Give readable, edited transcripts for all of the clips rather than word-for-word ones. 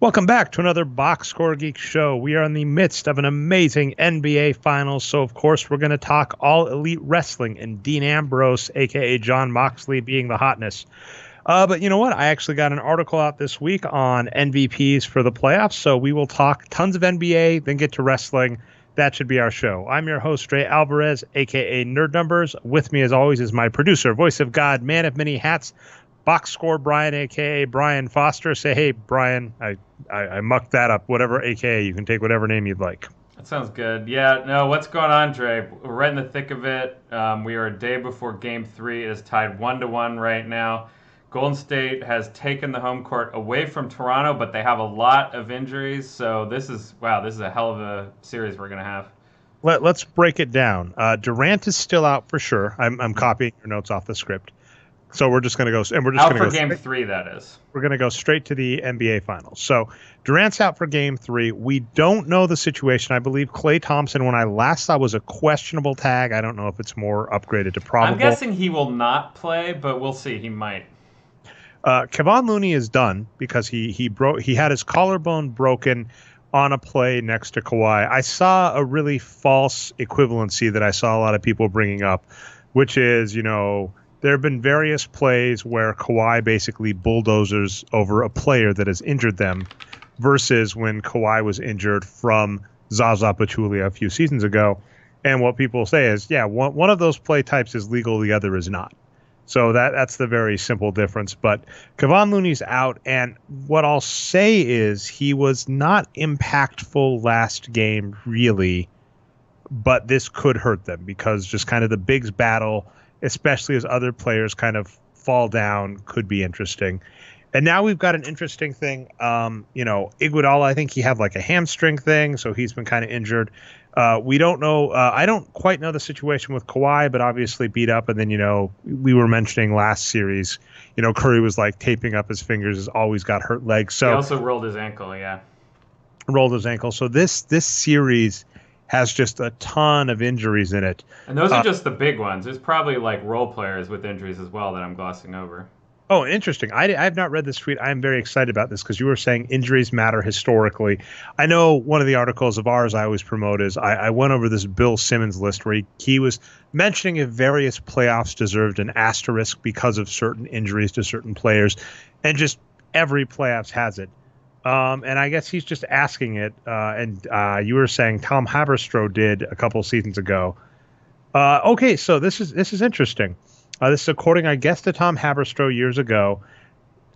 Welcome back to another Boxscore Geeks show. We are in the midst of an amazing NBA Finals, so of course we're going to talk all elite wrestling and Dean Ambrose, aka Jon Moxley, being the hotness. But you know what? I actually got an article out this week on MVPs for the playoffs, so we will talk tons of NBA, then get to wrestling. That should be our show. I'm your host, Ray Alvarez, aka Nerd Numbers. With me, as always, is my producer, voice of God, man of many hats, Boxscore Brian, a.k.a. Brian Foster. Say, hey, Brian, I mucked that up. Whatever, a.k.a. You can take whatever name you'd like. That sounds good. Yeah, no, what's going on, Dre? We're right in the thick of it. We are a day before Game 3. It is tied 1-1 right now. Golden State has taken the home court away from Toronto, but they have a lot of injuries. So this is a hell of a series we're going to have. Let's break it down. Durant is still out for sure. I'm copying your notes off the script. So we're just going to go, and we're just out going to for go Game 3. That is. We're going to go straight to the NBA Finals. So Durant's out for Game 3. We don't know the situation. I believe Klay Thompson, when I last saw, was a questionable tag. I don't know if it's more upgraded to probable. I'm guessing he will not play, but we'll see. He might. Kevon Looney is done because he had his collarbone broken on a play next to Kawhi. I saw a really false equivalency that I saw a lot of people bringing up, which is, there have been various plays where Kawhi basically bulldozers over a player that has injured them versus when Kawhi was injured from Zaza Pachulia a few seasons ago. And what people say is, yeah, one of those play types is legal, the other is not. So that's the very simple difference. But Kevon Looney's out, and what I'll say is he was not impactful last game, really, but this could hurt them because just kind of the bigs battle, especially as other players kind of fall down, could be interesting. And now we've got an interesting thing. Iguodala, I think he had like a hamstring thing, so he's been kind of injured. We don't know. I don't quite know the situation with Kawhi, but obviously beat up. And then, we were mentioning last series, Curry was like taping up his fingers, has always got hurt legs. So he also rolled his ankle, yeah. Rolled his ankle. So this series has just a ton of injuries in it. And those are just the big ones. There's probably like role players with injuries as well that I'm glossing over. Oh, interesting. I have not read this tweet. I'm very excited about this because you were saying injuries matter historically. I know one of the articles of ours I always promote is I went over this Bill Simmons list where he was mentioning if various playoffs deserved an asterisk because of certain injuries to certain players, and just every playoffs has it. And I guess he's just asking it. And you were saying Tom Haberstroh did a couple seasons ago. Okay, so this is interesting. This is according, I guess, to Tom Haberstroh years ago,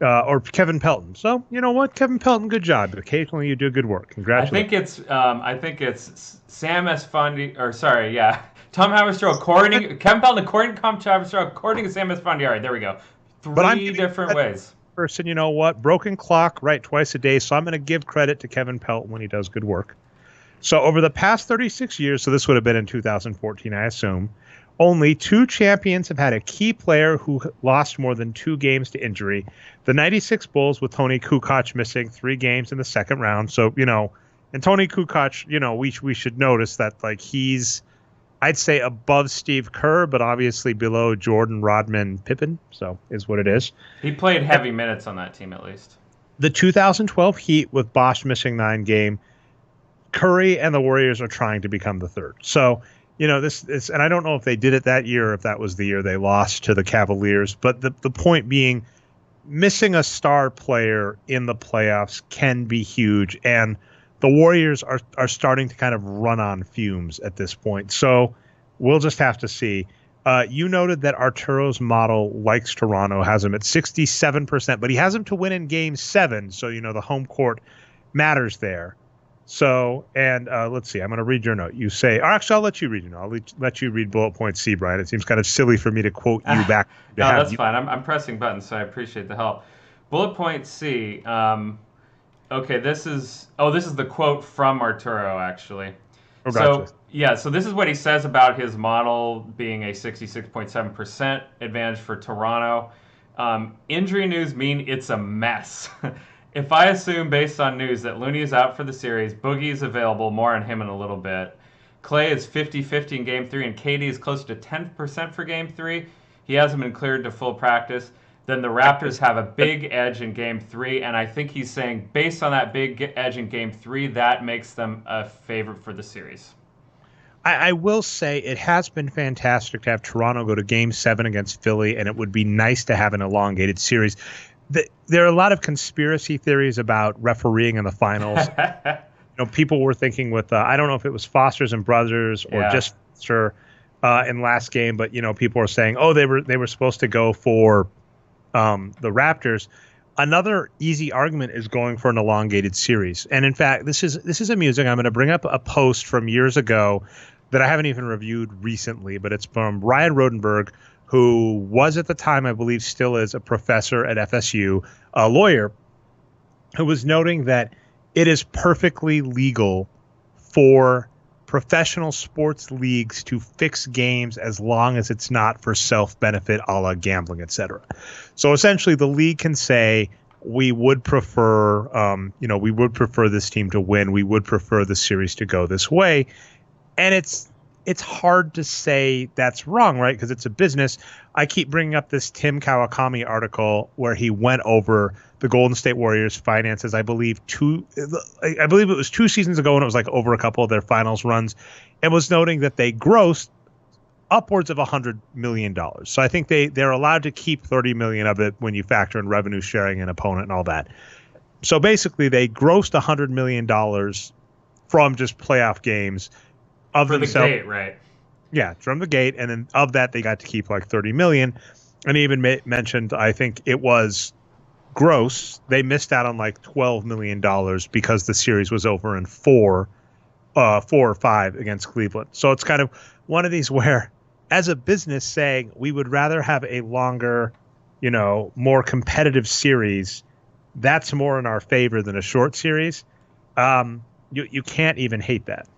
or Kevin Pelton. So you know what, Kevin Pelton, good job. Occasionally you do good work. Congratulations. I think it's Sam Esfandi, or sorry, yeah, Tom Haberstroh according Kevin Pelton according to Tom Haberstroh according to Sam Esfandi. All right, there we go. Three different ways. Person, you know what? Broken clock, right? Twice a day. So I'm going to give credit to Kevin Pelton when he does good work. So over the past 36 years, so this would have been in 2014, I assume. Only 2 champions have had a key player who lost more than 2 games to injury. The 96 Bulls with Toni Kukoč missing 3 games in the second round. So, and Toni Kukoč, we should notice that like he's, I'd say above Steve Kerr, but obviously below Jordan, Rodman, Pippen. So is what it is. He played heavy minutes on that team at least. The 2012 Heat with Bosh missing 9 games. Curry and the Warriors are trying to become the third. So, this is, and I don't know if they did it that year or if that was the year they lost to the Cavaliers. But the point being, missing a star player in the playoffs can be huge. And the Warriors are starting to kind of run on fumes at this point. So we'll just have to see. You noted that Arturo's model likes Toronto, has him at 67%, but he has him to win in Game 7. So, the home court matters there. So, and let's see, I'm going to read your note. You say, or actually, I'll let you read your note. I'll let you read bullet point C, Brian. It seems kind of silly for me to quote you back. No, that's fine. I'm pressing buttons, so I appreciate the help. Bullet point C. Okay, this is the quote from Arturo, actually. Oh, gotcha. So this is what he says about his model being a 66.7% advantage for Toronto. Injury news mean it's a mess. If I assume based on news that Looney is out for the series, Boogie is available, more on him in a little bit. Klay is 50-50 in Game 3, and KD is close to 10% for Game 3. He hasn't been cleared to full practice. then the Raptors have a big edge in Game 3, and I think he's saying based on that big edge in Game 3, that makes them a favorite for the series. I will say it has been fantastic to have Toronto go to Game 7 against Philly, and it would be nice to have an elongated series. There are a lot of conspiracy theories about refereeing in the finals. People were thinking with, I don't know if it was Foster's and Brothers or just Foster in last game, but, people were saying, they were supposed to go for the Raptors. Another easy argument is going for an elongated series. And in fact, this is amusing. I'm going to bring up a post from years ago that I haven't even reviewed recently, but it's from Ryan Rodenberg, who was at the time, I believe still is, a professor at FSU, a lawyer, who was noting that it is perfectly legal for professional sports leagues to fix games as long as it's not for self-benefit, a la gambling, etc. So essentially, the league can say, we would prefer, we would prefer this team to win. We would prefer the series to go this way. And it's hard to say that's wrong, right? Because it's a business. I keep bringing up this Tim Kawakami article where he went over the Golden State Warriors finances. I believe it was 2 seasons ago, and it was like over a couple of their finals runs, and was noting that they grossed upwards of $100 million. So I think they're allowed to keep $30 million of it when you factor in revenue sharing and opponent and all that. So basically, they grossed $100 million from just playoff games of for themselves. The gate, right? Yeah, from the gate, and then of that they got to keep like $30 million. And he even mentioned, I think it was gross, they missed out on like $12 million because the series was over in 4 or 5 against Cleveland. So it's kind of one of these where, as a business, saying we would rather have a longer, more competitive series, that's more in our favor than a short series. You can't even hate that.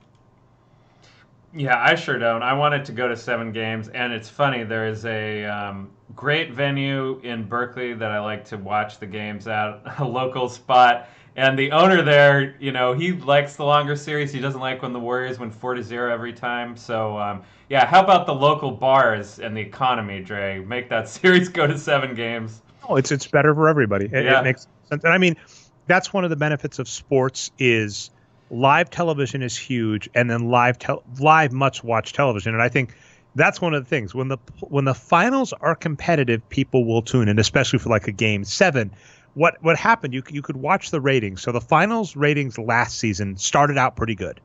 Yeah, I sure don't. I want it to go to 7 games, and it's funny. There is a great venue in Berkeley that I like to watch the games at, a local spot. And the owner there, he likes the longer series. He doesn't like when the Warriors win 4-0 every time. So, how about the local bars and the economy, Dre? Make that series go to 7 games. Oh, it's better for everybody. It makes sense. And I mean, that's one of the benefits of sports is live television is huge, and then live much-watched television. And I think that's one of the things. When the finals are competitive, people will tune in, especially for like a Game 7. What happened, you could watch the ratings. So the finals ratings last season started out pretty good.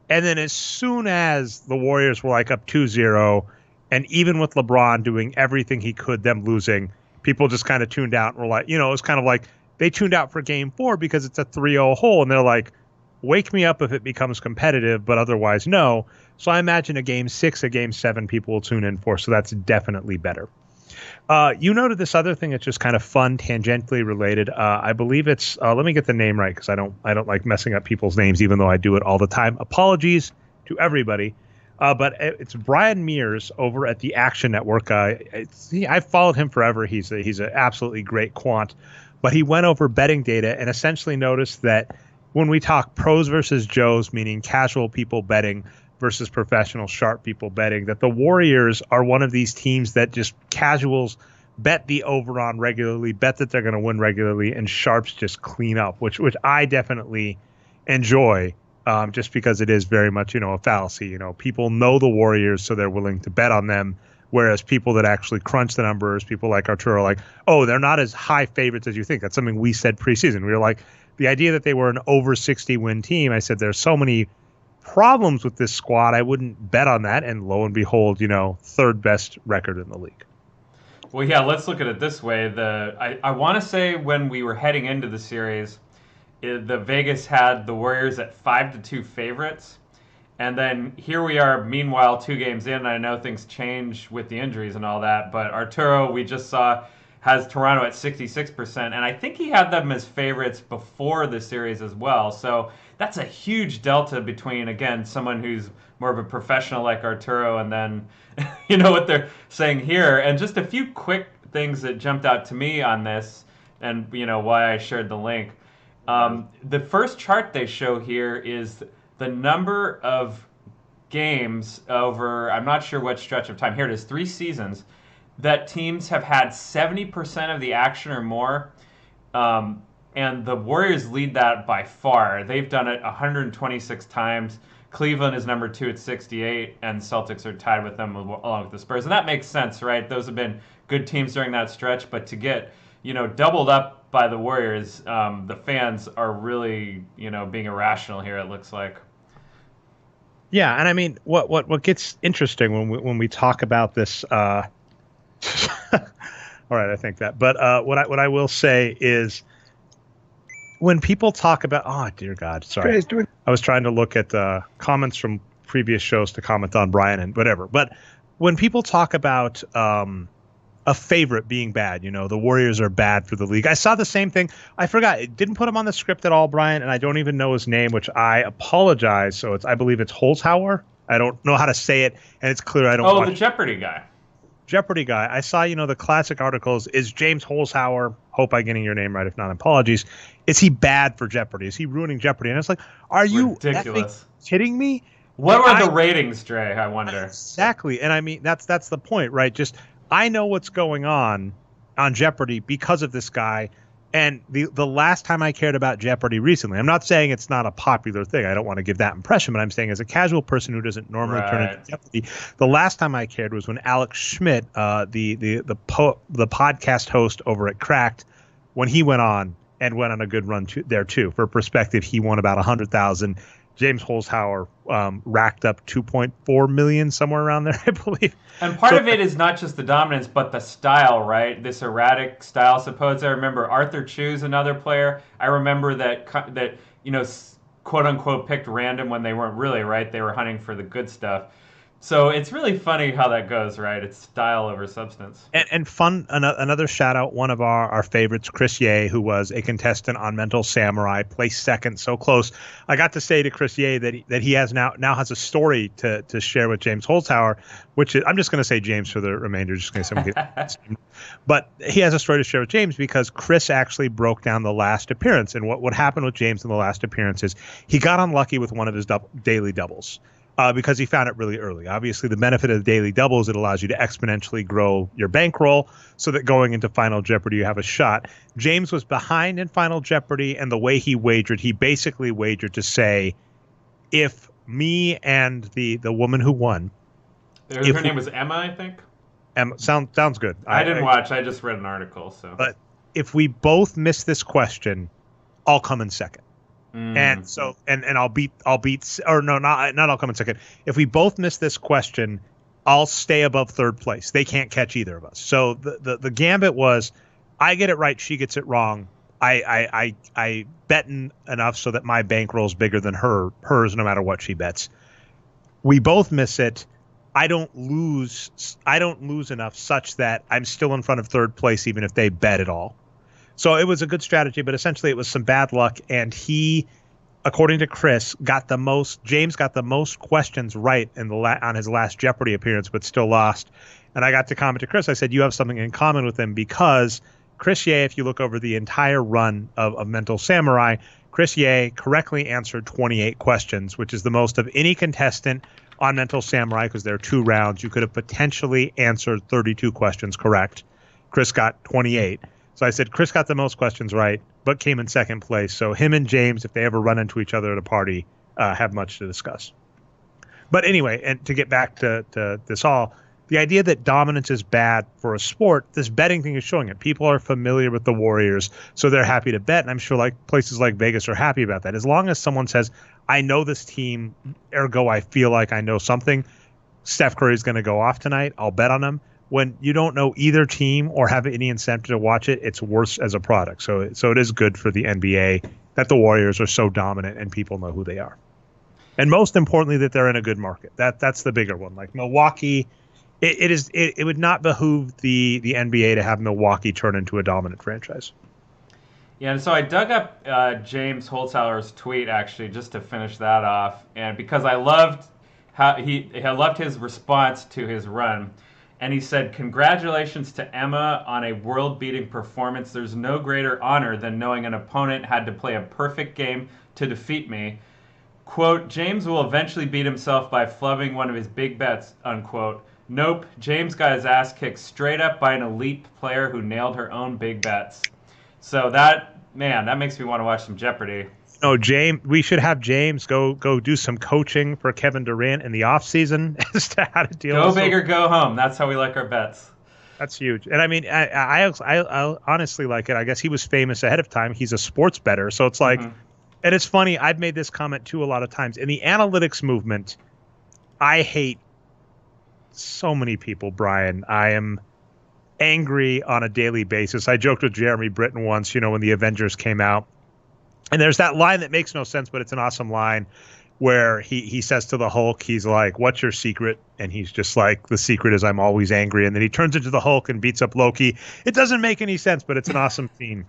And then as soon as the Warriors were like up 2-0, and even with LeBron doing everything he could, them losing, people just kind of tuned out and were like, it was kind of like they tuned out for Game 4 because it's a 3-0 hole, and they're like, wake me up if it becomes competitive, but otherwise no. So I imagine a Game 6, a Game 7 people will tune in for, so that's definitely better. You noted this other thing that's just kind of fun, tangentially related. I believe it's, let me get the name right because I don't like messing up people's names, even though I do it all the time. Apologies to everybody. But it's Brian Mears over at the Action Network. I've followed him forever. He's an absolutely great quant. But he went over betting data and essentially noticed that when we talk pros versus Joes, meaning casual people betting versus professional sharp people betting, that the Warriors are one of these teams that just casuals bet the over on regularly, bet that they're going to win regularly, and sharps just clean up, which I definitely enjoy, just because it is very much, a fallacy. People know the Warriors, so they're willing to bet on them. Whereas people that actually crunch the numbers, people like Arturo, are like, oh, they're not as high favorites as you think. That's something we said preseason. We were like, the idea that they were an over 60 win team, I said, there's so many problems with this squad, I wouldn't bet on that. And lo and behold, 3rd best record in the league. Well, yeah, let's look at it this way. I want to say when we were heading into the series, the Vegas had the Warriors at 5-2 favorites. And then here we are, meanwhile, 2 games in. I know things change with the injuries and all that, but Arturo, we just saw, has Toronto at 66%, and I think he had them as favorites before the series as well. So that's a huge delta between, again, someone who's more of a professional like Arturo and then, what they're saying here. And just a few quick things that jumped out to me on this and, why I shared the link. The first chart they show here is the number of games over, I'm not sure what stretch of time. Here it is, 3 seasons. that teams have had 70% of the action or more, and the Warriors lead that by far. They've done it 126 times. Cleveland is number 2 at 68, and Celtics are tied with them along with the Spurs. And that makes sense, right? Those have been good teams during that stretch, but to get, doubled up by the Warriors, the fans are really, being irrational here, it looks like. Yeah, and I mean, what gets interesting when we talk about this, all right, I think that. But what I will say is, when people talk about, oh dear God, sorry, I was trying to look at comments from previous shows to comment on Bryant and whatever. But when people talk about a favorite being bad, the Warriors are bad for the league. I saw the same thing. I forgot. It didn't put him on the script at all, Bryant, and I don't even know his name, which I apologize. So I believe it's Holzhauer. I don't know how to say it, and it's clear I don't. Oh, the Jeopardy guy. Jeopardy guy. I saw, the classic articles. Is James Holzhauer, hope I'm getting your name right, if not, apologies. Is he bad for Jeopardy? Is he ruining Jeopardy? And it's like, are you kidding me? What were the ratings, Dre, I wonder? Exactly. And I mean, that's the point, right? Just, I know what's going on Jeopardy because of this guy. And the last time I cared about Jeopardy recently, I'm not saying it's not a popular thing. I don't want to give that impression, but I'm saying as a casual person who doesn't normally turn into Jeopardy, the last time I cared was when Alex Schmidt, the podcast host over at Cracked, when he went on a good run there too. For perspective, he won about 100,000. James Holzhauer racked up 2.4 million, somewhere around there, I believe. And part of it is not just the dominance, but the style, right? This erratic style. Suppose I remember Arthur Chu's another player. I remember that quote unquote picked random when they weren't really, right? They were hunting for the good stuff. So it's really funny how that goes, right? It's style over substance. And fun, another shout out, one of our favorites, Chris Ye, who was a contestant on Mental Samurai, placed second, so close. I got to say to Chris Ye that he has now has a story to share with James Holzhauer, which is, I'm just going to say James for the remainder, just going to say but he has a story to share with James because Chris actually broke down the last appearance. And what happened with James in the last appearance is he got unlucky with one of his daily doubles. Because he found it really early. Obviously, the benefit of the daily double is it allows you to exponentially grow your bankroll so that going into Final Jeopardy, you have a shot. James was behind in Final Jeopardy, and the way he wagered, he basically wagered to say, if me and the woman who won... Her name was Emma, I think? Emma, sounds good. I didn't watch. I just read an article. So, but if we both miss this question, I'll come in second. And so, and I'll beat, or no, not I'll come in second. If we both miss this question, I'll stay above third place. They can't catch either of us. So the gambit was, I get it right, she gets it wrong. I bet enough so that my bankroll is bigger than hers, no matter what she bets. We both miss it. I don't lose enough such that I'm still in front of third place, even if they bet it all. So it was a good strategy, but essentially it was some bad luck. And he, according to Chris, James got the most questions right on his last Jeopardy appearance, but still lost. And I got to comment to Chris. I said, you have something in common with him because Chris Ye, if you look over the entire run of Mental Samurai, Chris Ye correctly answered 28 questions, which is the most of any contestant on Mental Samurai because there are 2 rounds. You could have potentially answered 32 questions correct. Chris got 28. So I said Chris got the most questions right, but came in second place. So him and James, if they ever run into each other at a party, have much to discuss. But anyway, and to get back to this all, the idea that dominance is bad for a sport, this betting thing is showing it. People are familiar with the Warriors, so they're happy to bet. And I'm sure places like Vegas are happy about that. As long as someone says, I know this team, ergo I feel like I know something, Steph Curry's going to go off tonight, I'll bet on him. When you don't know either team or have any incentive to watch it, it's worse as a product. So it is good for the NBA that the Warriors are so dominant and people know who they are. And most importantly, that they're in a good market. That's the bigger one. Like Milwaukee, it would not behoove the NBA to have Milwaukee turn into a dominant franchise. Yeah, and so I dug up James Holzhauer's tweet actually just to finish that off, and because I loved I loved his response to his run. And he said, congratulations to Emma on a world-beating performance. There's no greater honor than knowing an opponent had to play a perfect game to defeat me. Quote, James will eventually beat himself by flubbing one of his big bets, unquote. Nope. James got his ass kicked straight up by an elite player who nailed her own big bets. So that makes me want to watch some Jeopardy. No, James. We should have James go do some coaching for Kevin Durant in the offseason as to how to deal. Go big or go home. That's how we like our bets. That's huge. And I mean, I honestly like it. I guess he was famous ahead of time. He's a sports bettor, so it's like, and it's funny. I've made this comment too a lot of times. In the analytics movement, I hate so many people, Brian. I am angry on a daily basis. I joked with Jeremy Britton once, when the Avengers came out. And there's that line that makes no sense, but it's an awesome line where he says to the Hulk, he's like, "What's your secret?" And he's just like, "The secret is I'm always angry." And then he turns into the Hulk and beats up Loki. It doesn't make any sense, but it's an awesome scene.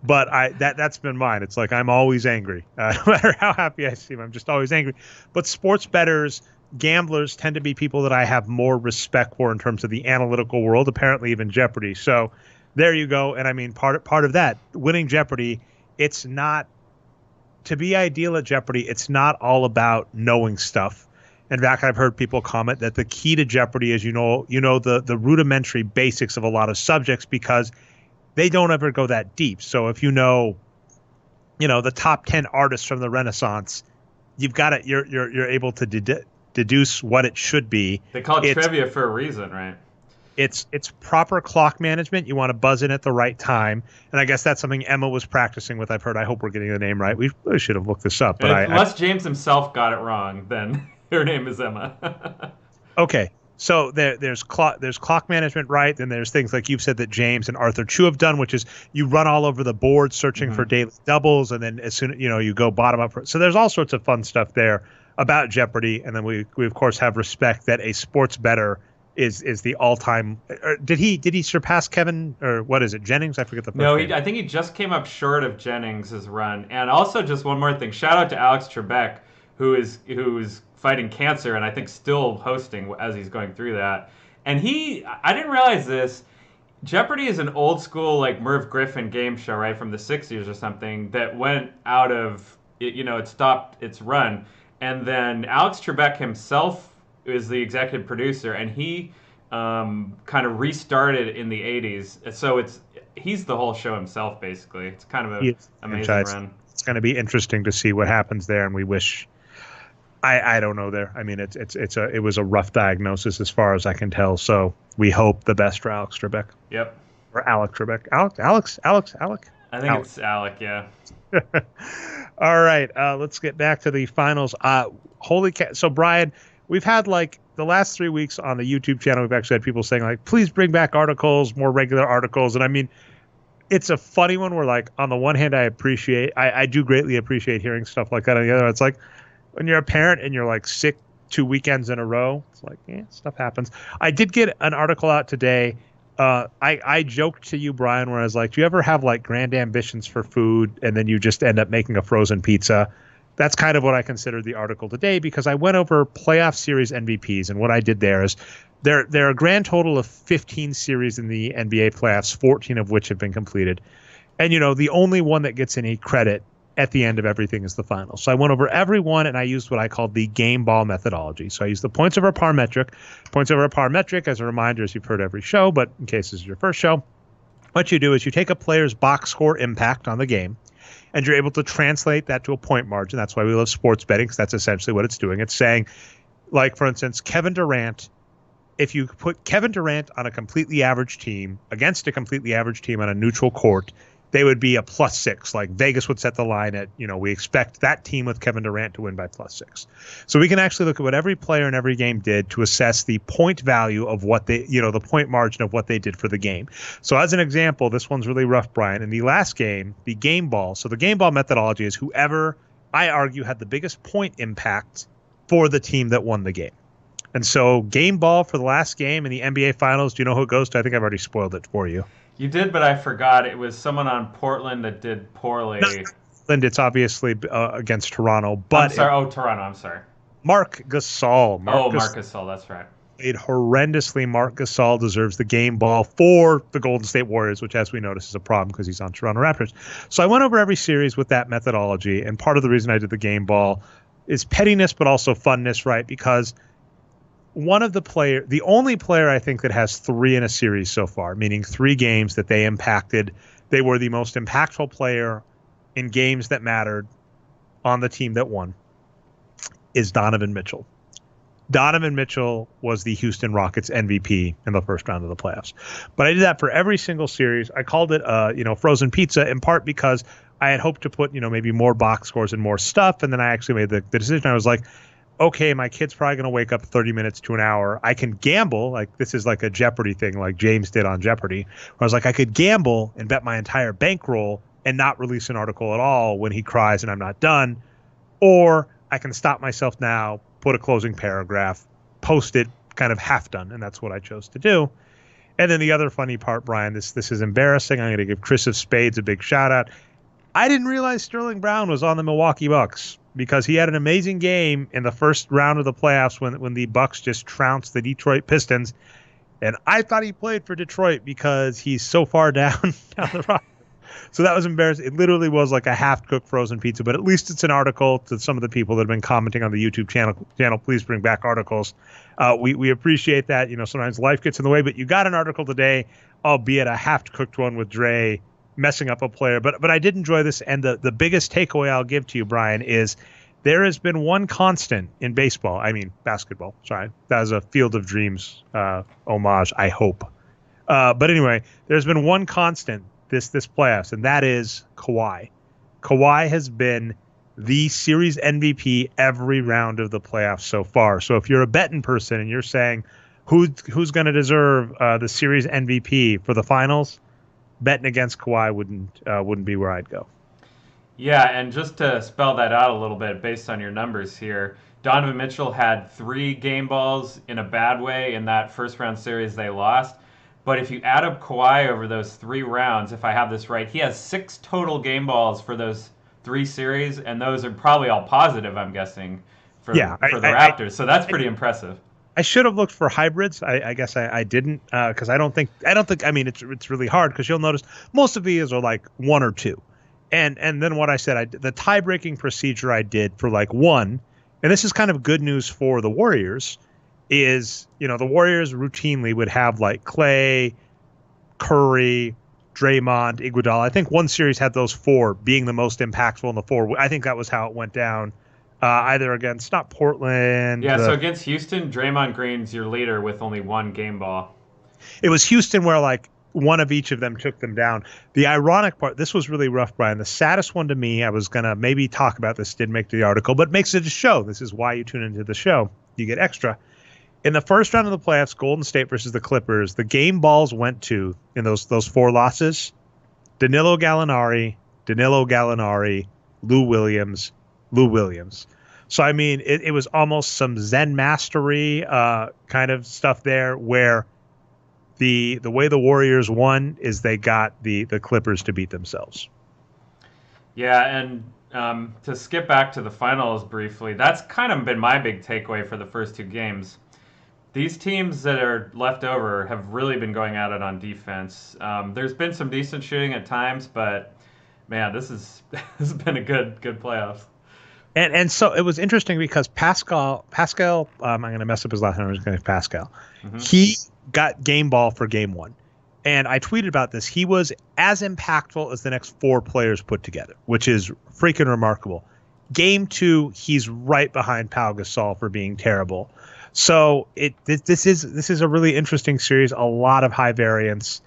But that's been mine. It's like, I'm always angry. No matter how happy I seem, I'm just always angry. But sports bettors, gamblers tend to be people that I have more respect for in terms of the analytical world, apparently even Jeopardy. So there you go. And I mean, part of that, winning Jeopardy, it's not, to be ideal at Jeopardy, it's not all about knowing stuff. In fact, I've heard people comment that the key to Jeopardy is, the rudimentary basics of a lot of subjects, because they don't ever go that deep. So if the top 10 artists from the Renaissance, you've got it. You're able to deduce what it should be. They call it trivia for a reason, right? It's proper clock management. You want to buzz in at the right time, and I guess that's something Emma was practicing with. I've heard. I hope we're getting the name right. We really should have looked this up, but unless James himself got it wrong, then her name is Emma. Okay. So there's clock management, right? Then there's things like you've said that James and Arthur Chu have done, which is you run all over the board searching for daily doubles, and then as soon you go bottom up. So there's all sorts of fun stuff there about Jeopardy, and then we of course have respect that a sports bettor is the all-time. Did he surpass Kevin, or what is it, Jennings? I forget the first name. I think he just came up short of Jennings' run. And also, just one more thing, shout out to Alex Trebek, who is fighting cancer and I think still hosting as he's going through that. And I didn't realize this. Jeopardy is an old school like Merv Griffin game show, right, from the 60s or something, that went out of it stopped its run. And then Alex Trebek himself is the executive producer, and he kind of restarted in the 80s. So he's the whole show himself, basically. It's kind of an amazing run. It's going to be interesting to see what happens there, and we wish. I don't know there. I mean, it was a rough diagnosis as far as I can tell. So we hope the best for Alex Trebek. Yep. Or Alec Trebek. Alex. I think it's Alec. Yeah. All right. Let's get back to the finals. So Brian, we've had like the last 3 weeks on the YouTube channel. We've actually had people saying like, please bring back articles, more regular articles. And I mean, it's a funny one where like on the one hand, I do greatly appreciate hearing stuff like that. On the other, it's like, when you're a parent and you're like sick 2 weekends in a row, it's like, stuff happens. I did get an article out today. I joked to you, Brian, where I was like, do you ever have like grand ambitions for food and then you just end up making a frozen pizza? That's kind of what I considered the article today, because I went over playoff series MVPs, and what I did there is there are a grand total of 15 series in the NBA playoffs, 14 of which have been completed. And, the only one that gets any credit at the end of everything is the final. So I went over every one, and I used what I called the game ball methodology. So I used the points over par metric. Points over par metric, as a reminder, as you've heard every show, but in case this is your first show, what you do is you take a player's box score impact on the game, and you're able to translate that to a point margin. That's why we love sports betting, because that's essentially what it's doing. It's saying, like, for instance, Kevin Durant, if you put Kevin Durant on a completely average team against a completely average team on a neutral court, they would be a +6. Like Vegas would set the line at, we expect that team with Kevin Durant to win by +6. So we can actually look at what every player in every game did to assess the point value of what they, the point margin of what they did for the game. So as an example, this one's really rough, Brian. In the last game, the game ball. So the game ball methodology is whoever, I argue, had the biggest point impact for the team that won the game. And so game ball for the last game in the NBA Finals, do you know who it goes to? I think I've already spoiled it for you. You did, but I forgot. It was someone on Portland that did poorly. Portland, it's obviously against Toronto. But Toronto, I'm sorry. Marc Gasol. Marc Gasol, that's right. Played horrendously. Marc Gasol deserves the game ball for the Golden State Warriors, which, as we notice, is a problem because he's on Toronto Raptors. So I went over every series with that methodology, and part of the reason I did the game ball is pettiness, but also funness, right? Because the only player I think that has 3 in a series so far, meaning 3 games that they impacted. They were the most impactful player in games that mattered on the team that won, is Donovan Mitchell. Donovan Mitchell was the Houston Rockets MVP in the first round of the playoffs. But I did that for every single series. I called it, frozen pizza, in part because I had hoped to put, maybe more box scores and more stuff. And then I actually made the decision. I was like, okay, my kid's probably going to wake up 30 minutes to an hour. I can gamble. Like, this is like a Jeopardy thing, like James did on Jeopardy. Where I was like, I could gamble and bet my entire bankroll and not release an article at all when he cries and I'm not done. Or I can stop myself now, put a closing paragraph, post it kind of half done. And that's what I chose to do. And then the other funny part, Brian, this is embarrassing. I'm going to give Chris of Spades a big shout out. I didn't realize Sterling Brown was on the Milwaukee Bucks because he had an amazing game in the first round of the playoffs when the Bucks just trounced the Detroit Pistons. And I thought he played for Detroit because he's so far down the roster. So that was embarrassing. It literally was like a half-cooked frozen pizza, but at least it's an article to some of the people that have been commenting on the YouTube channel. Please bring back articles. We appreciate that. Sometimes life gets in the way, but you got an article today, albeit a half-cooked one with Dre messing up a player. But I did enjoy this, and the biggest takeaway I'll give to you, Brian, is there has been one constant in baseball. I mean, basketball. Sorry. That was a Field of Dreams homage, I hope. But anyway, there's been one constant this playoffs, and that is Kawhi. Kawhi has been the series MVP every round of the playoffs so far. So if you're a betting person and you're saying who's going to deserve the series MVP for the finals, betting against Kawhi wouldn't be where I'd go. Yeah, and just to spell that out a little bit based on your numbers here, Donovan Mitchell had 3 game balls in a bad way in that first round series they lost. But if you add up Kawhi over those 3 rounds, if I have this right, he has 6 total game balls for those 3 series, and those are probably all positive, I'm guessing, for the Raptors. So that's pretty impressive. I should have looked for hybrids. I guess I didn't because I don't think. I mean, it's really hard because you'll notice most of these are like 1 or 2, and then what I said, the tie-breaking procedure I did for like 1, and this is kind of good news for the Warriors. Is, the Warriors routinely would have like Klay, Curry, Draymond, Iguodala. I think one series had those 4 being the most impactful in the 4. I think that was how it went down, either against not Portland. Yeah, so against Houston, Draymond Green's your leader with only 1 game ball. It was Houston where like one of each of them took them down. The ironic part, this was really rough, Brian. The saddest one to me, I was going to maybe talk about this, didn't make the article, but makes it a show. This is why you tune into the show. You get extra. In the first round of the playoffs, Golden State versus the Clippers, the game balls went to, in those 4 losses, Danilo Gallinari, Lou Williams. So, I mean, it was almost some Zen mastery kind of stuff there where the way the Warriors won is they got the Clippers to beat themselves. Yeah, and to skip back to the finals briefly, that's kind of been my big takeaway for the first 2 games. These teams that are left over have really been going at it on defense. There's been some decent shooting at times, but man, this has been a good playoffs. And so it was interesting because Pascal, I'm going to mess up his last name. I'm just going to Pascal. Mm-hmm. He got game ball for game 1. And I tweeted about this. He was as impactful as the next 4 players put together, which is freaking remarkable. Game 2, he's right behind Pau Gasol for being terrible. So this is a really interesting series, a lot of high variance.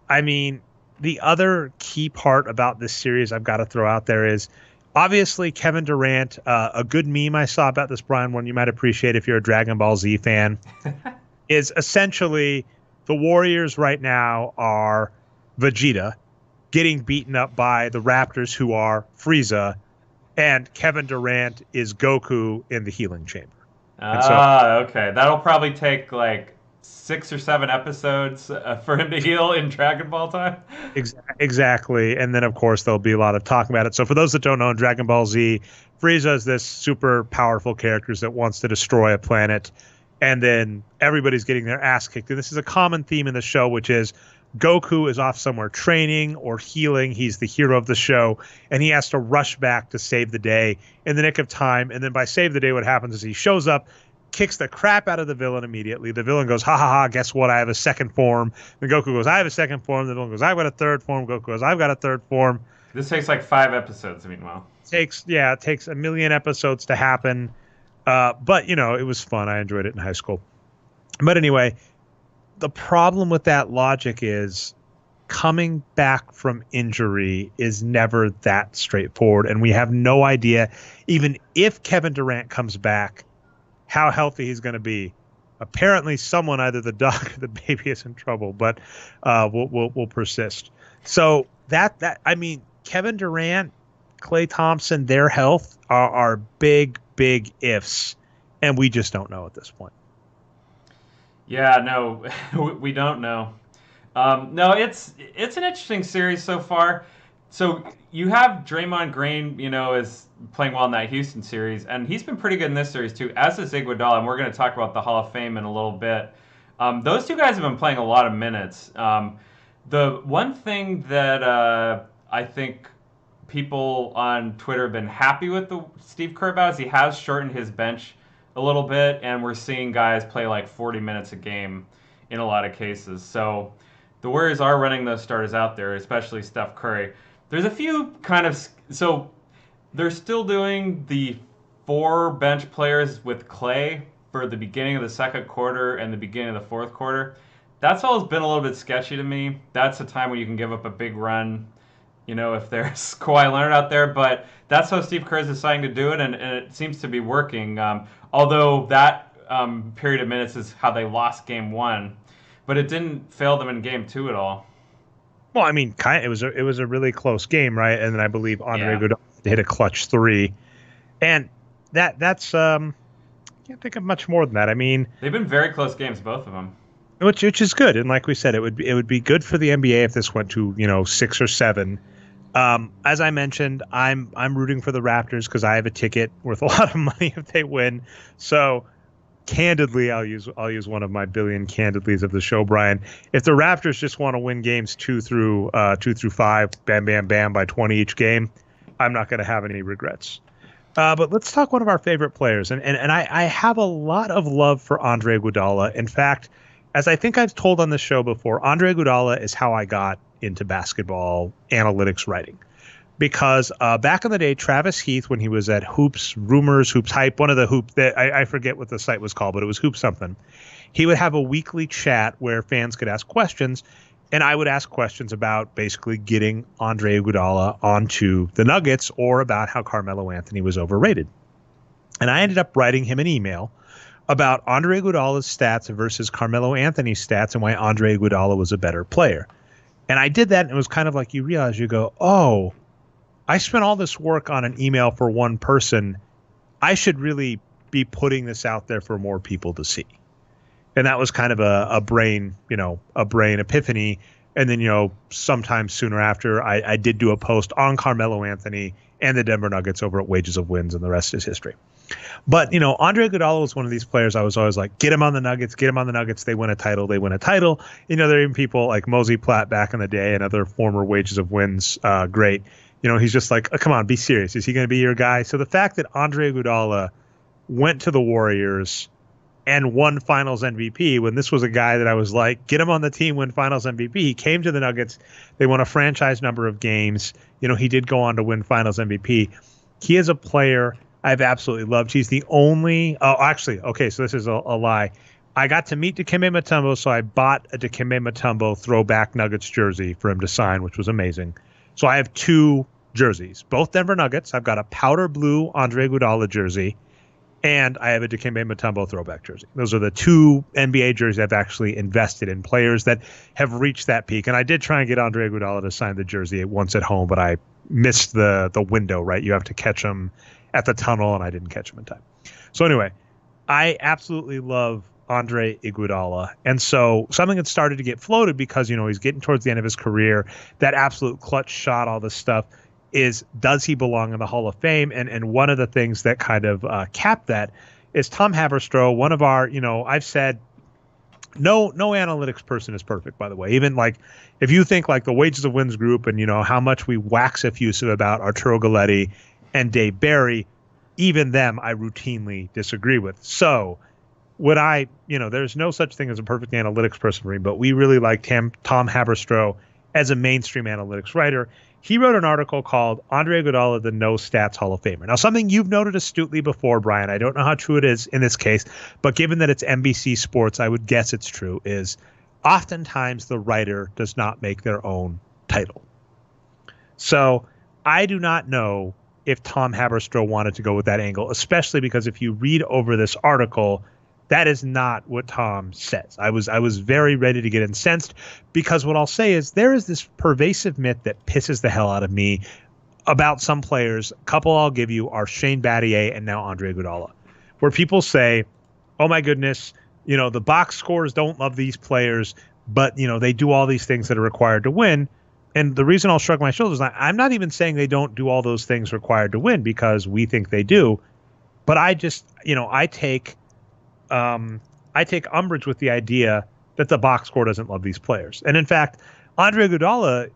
I mean, the other key part about this series I've got to throw out there is obviously Kevin Durant, a good meme I saw about this, Brian, one you might appreciate if you're a Dragon Ball Z fan, is essentially the Warriors right now are Vegeta getting beaten up by the Raptors who are Frieza, and Kevin Durant is Goku in the healing chamber. Okay. That'll probably take like 6 or 7 episodes for him to heal in Dragon Ball time. Exactly. And then, of course, there'll be a lot of talk about it. So for those that don't know, in Dragon Ball Z, Frieza is this super powerful character that wants to destroy a planet. And then everybody's getting their ass kicked. And this is a common theme in the show, which is Goku is off somewhere training or healing. He's the hero of the show, and he has to rush back to save the day in the nick of time. And then by save the day, what happens is he shows up, kicks the crap out of the villain immediately. The villain goes, ha ha ha, guess what? I have a second form. Then Goku goes, I have a second form. The villain goes, I've got a third form. Goku goes, I've got a third form. This takes like 5 episodes, meanwhile. It takes a million episodes to happen. But, it was fun. I enjoyed it in high school. But anyway, the problem with that logic is coming back from injury is never that straightforward. And we have no idea, even if Kevin Durant comes back, how healthy he's going to be. Apparently someone, either the dog or the baby, is in trouble, but will persist. So Kevin Durant, Klay Thompson, their health are big ifs, and we just don't know at this point. Yeah, no, we don't know. No, it's an interesting series so far. So you have Draymond Green, is playing well in that Houston series, and he's been pretty good in this series too, as is Iguodala, and we're going to talk about the Hall of Fame in a little bit. Those two guys have been playing a lot of minutes. The one thing that I think people on Twitter have been happy with Steve Kerr about is he has shortened his bench a little bit, and we're seeing guys play like 40 minutes a game in a lot of cases. So the Warriors are running those starters out there, especially Steph Curry. There's a few so they're still doing the 4 bench players with Klay for the beginning of the second quarter and the beginning of the fourth quarter. That's always been a little bit sketchy to me. That's a time when you can give up a big run, if there's Kawhi Leonard out there. But that's how Steve Kerr is deciding to do it, and it seems to be working. Although that period of minutes is how they lost Game 1. But it didn't fail them in Game 2 at all. Well, it was a really close game, right? And then I believe Andre Iguodala hit a clutch 3, and that's can't think of much more than that. They've been very close games, both of them, which is good. And like we said, it would be good for the NBA if this went to 6 or 7. As I mentioned, I'm rooting for the Raptors because I have a ticket worth a lot of money if they win. So candidly, I'll use one of my billion candidlies of the show, Brian. If the Raptors just want to win games 2 through 5, bam, bam, bam, by 20 each game, I'm not going to have any regrets. But let's talk one of our favorite players. And I have a lot of love for Andre Iguodala. In fact, as I think I've told on this show before, Andre Iguodala is how I got into basketball analytics writing. Because back in the day, Travis Heath, when he was at Hoops Rumors, Hoops Hype, one of the Hoop, I forget what the site was called, but it was Hoop something. He would have a weekly chat where fans could ask questions, and I would ask questions about basically getting Andre Iguodala onto the Nuggets or about how Carmelo Anthony was overrated. And I ended up writing him an email about Andre Iguodala's stats versus Carmelo Anthony's stats and why Andre Iguodala was a better player. And I did that, and it was kind of like you realize, you go, oh, I spent all this work on an email for one person. I should really be putting this out there for more people to see. And that was kind of a brain epiphany. And then, sometime sooner after, I did do a post on Carmelo Anthony and the Denver Nuggets over at Wages of Wins, and the rest is history. But, Andre Iguodala was one of these players I was always like, get him on the Nuggets, they win a title. There are even people like Mosey Platt back in the day and other former Wages of Wins great. He's just like, oh, come on, be serious. Is he going to be your guy? So the fact that Andre Iguodala went to the Warriors and won Finals MVP, when this was a guy that I was like, get him on the team, win Finals MVP. He came to the Nuggets. They won a franchise number of games. He did go on to win Finals MVP. He is a player I've absolutely loved. He's the only – so this is a lie. I got to meet Dikembe Mutombo, so I bought a Dikembe Mutombo throwback Nuggets jersey for him to sign, which was amazing. So I have 2 jerseys, both Denver Nuggets. I've got a powder blue Andre Iguodala jersey, and I have a Dikembe Mutombo throwback jersey. Those are the 2 NBA jerseys I've actually invested in, players that have reached that peak. And I did try and get Andre Iguodala to sign the jersey once at home, but I missed the window, right? You have to catch him at the tunnel, and I didn't catch him in time. So anyway, I absolutely love Andre Iguodala. And so something that started to get floated because, he's getting towards the end of his career, that absolute clutch shot, all this stuff, is does he belong in the Hall of Fame? And one of the things that kind of capped that is Tom Haberstroh, one of our, I've said no analytics person is perfect, by the way. Even like if you think like the Wages of Wins group and, how much we wax effusive about Arturo Galletti and Dave Barry, even them I routinely disagree with. So there's no such thing as a perfect analytics person for me, but we really liked Tom Haberstroh as a mainstream analytics writer. He wrote an article called Andre Iguodala, the No Stats Hall of Famer. Now, something you've noted astutely before, Brian, I don't know how true it is in this case, but given that it's NBC Sports, I would guess it's true, is oftentimes the writer does not make their own title. So I do not know if Tom Haberstroh wanted to go with that angle, especially because if you read over this article, that is not what Tom says. I was very ready to get incensed because what I'll say is there is this pervasive myth that pisses the hell out of me about some players. A couple I'll give you are Shane Battier and now Andre Iguodala, where people say, oh my goodness, the box scores don't love these players, but they do all these things that are required to win. And the reason I'll shrug my shoulders, I'm not even saying they don't do all those things required to win because we think they do. But I just, I take umbrage with the idea that the box score doesn't love these players. And in fact, Andre Iguodala,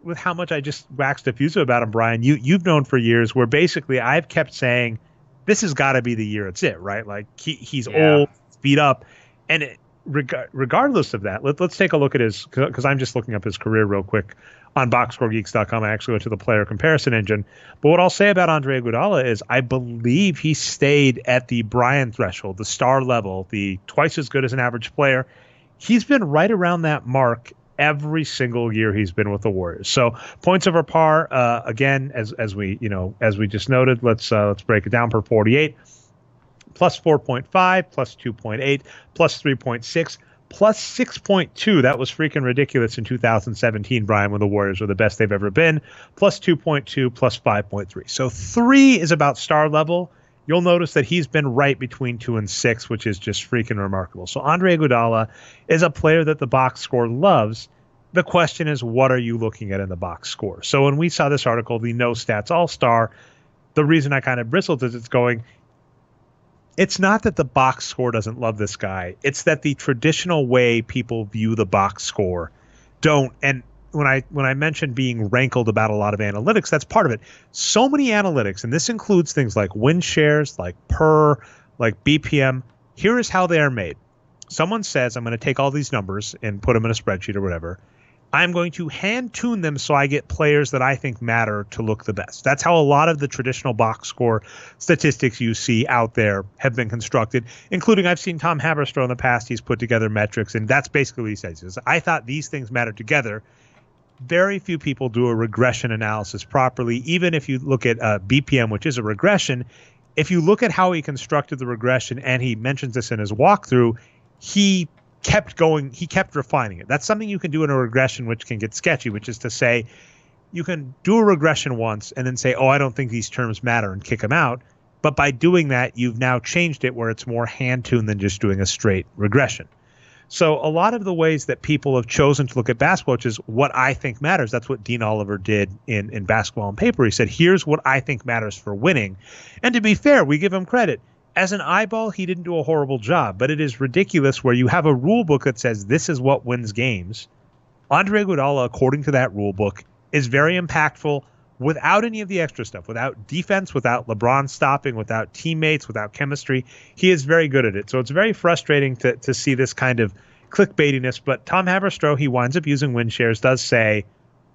with how much I just waxed effusive about him, Brian, you've known for years where basically I've kept saying this has got to be the year it's it, right? Like he's old, beat up. And regardless of that, let's take a look at his, because I'm just looking up his career real quick on BoxScoreGeeks.com. I actually went to the player comparison engine. But what I'll say about Andre Iguodala is I believe he stayed at the Bryant threshold, the star level, the twice as good as an average player. He's been right around that mark every single year he's been with the Warriors. So points over par, again, as we just noted, let's break it down per 48. Plus 4.5, plus 2.8, plus 3.6, plus 6.2. That was freaking ridiculous in 2017, Brian, when the Warriors were the best they've ever been. Plus 2.2, plus 5.3. So 3 is about star level. You'll notice that he's been right between 2 and 6, which is just freaking remarkable. So Andre Iguodala is a player that the box score loves. The question is, what are you looking at in the box score? So when we saw this article, the No Stats All-Star, the reason I kind of bristled is it's not that the box score doesn't love this guy. It's that the traditional way people view the box score don't. And when I mentioned being rankled about a lot of analytics, that's part of it. So many analytics, and this includes things like win shares, like per, like BPM. Here is how they are made. Someone says, I'm going to take all these numbers and put them in a spreadsheet or whatever. I'm going to hand tune them so I get players that I think matter to look the best. That's how a lot of the traditional box score statistics you see out there have been constructed, including I've seen Tom Haberstroh in the past. He's put together metrics, and that's basically what he says. I thought these things matter together. Very few people do a regression analysis properly. Even if you look at BPM, which is a regression, if you look at how he constructed the regression, and he mentions this in his walkthrough, he kept going, he kept refining it. That's something you can do in a regression, which can get sketchy, which is to say you can do a regression once and then say, oh, I don't think these terms matter and kick them out. But by doing that, you've now changed it where it's more hand-tuned than just doing a straight regression. So a lot of the ways that people have chosen to look at basketball, which is what I think matters, that's what Dean Oliver did in Basketball on Paper. He said, here's what I think matters for winning. And to be fair, we give him credit. As an eyeball, he didn't do a horrible job, but it is ridiculous where you have a rule book that says this is what wins games. Andre Iguodala, according to that rule book, is very impactful without any of the extra stuff, without defense, without LeBron stopping, without teammates, without chemistry. He is very good at it. So it's very frustrating to see this kind of clickbaitiness. But Tom Haberstroh, he winds up using win shares, does say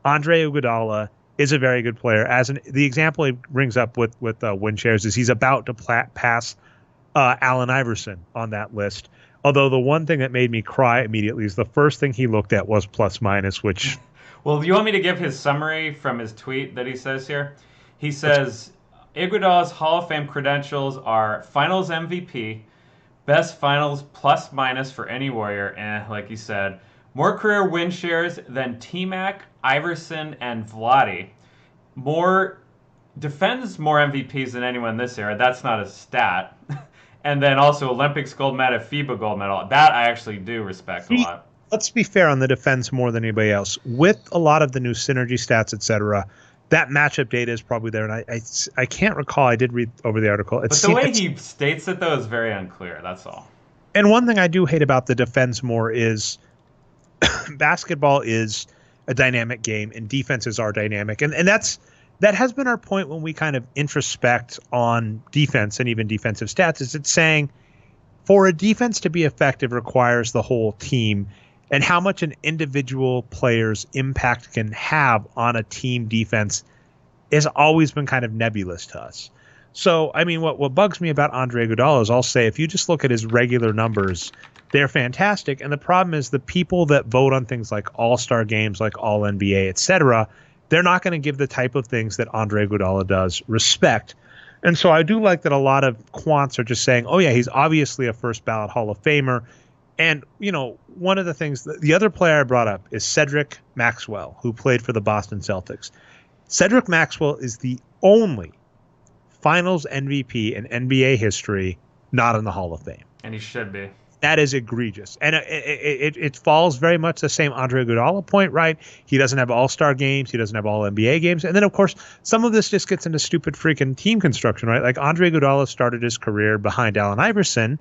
Andre Iguodala is a very good player. The example he brings up with win shares is he's about to pass Allen Iverson on that list. Although the one thing that made me cry immediately is the first thing he looked at was plus minus, which... Well, do you want me to give his summary from his tweet that he says here? He says, Iguodala's Hall of Fame credentials are Finals MVP, best Finals plus minus for any Warrior, like you said, more career win shares than T-Mac, Iverson, and Vlade. Defends more MVPs than anyone this era. That's not a stat. And then also Olympics gold medal, FIBA gold medal. That I actually do respect a lot. Let's be fair on the defense more than anybody else. With a lot of the new synergy stats, et cetera, that matchup data is probably there. And I can't recall. I did read over the article. But the way he states it, though, is very unclear. That's all. And one thing I do hate about the defense more is basketball is a dynamic game and defenses are dynamic. And that has been our point when we kind of introspect on defense and even defensive stats, is it's saying for a defense to be effective requires the whole team, and how much an individual player's impact can have on a team defense has always been kind of nebulous to us. So, I mean, what bugs me about Andre Iguodala is I'll say if you just look at his regular numbers, they're fantastic. And the problem is the people that vote on things like all-star games, like all-NBA, et cetera, they're not going to give the type of things that Andre Iguodala does respect. And so I do like that a lot of quants are just saying, oh, yeah, he's obviously a first ballot Hall of Famer. And, you know, one of the things, the other player I brought up is Cedric Maxwell, who played for the Boston Celtics. Cedric Maxwell is the only Finals MVP in NBA history not in the Hall of Fame. And he should be. That is egregious. And it falls very much the same Andre Iguodala point, right? He doesn't have all-star games. He doesn't have all-NBA games. And then, of course, some of this just gets into stupid freaking team construction, right? Like Andre Iguodala started his career behind Allen Iverson.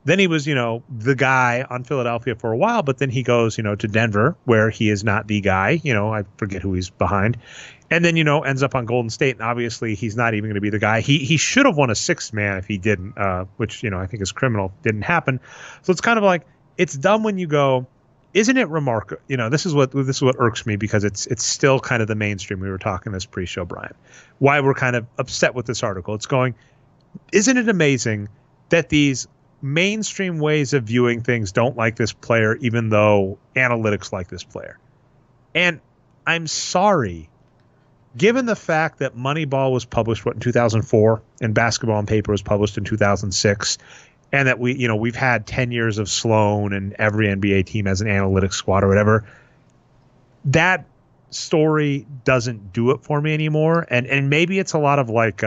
Then he was, you know, the guy on Philadelphia for a while, but then he goes, you know, to Denver where he is not the guy. You know, I forget who he's behind. And then, you know, ends up on Golden State. And obviously he's not even going to be the guy. He should have won a sixth man if he didn't, which, you know, I think is criminal. Didn't happen. So it's kind of like, it's dumb when you go, isn't it remarkable? You know, this is what irks me because it's still kind of the mainstream. We were talking this pre-show, Brian, why we're kind of upset with this article. It's going, isn't it amazing that these mainstream ways of viewing things don't like this player, even though analytics like this player? And I'm sorry, given the fact that Moneyball was published, in 2004, and Basketball on Paper was published in 2006, and that we've had 10 years of Sloan and every NBA team has an analytics squad or whatever, that story doesn't do it for me anymore. And maybe it's a lot of like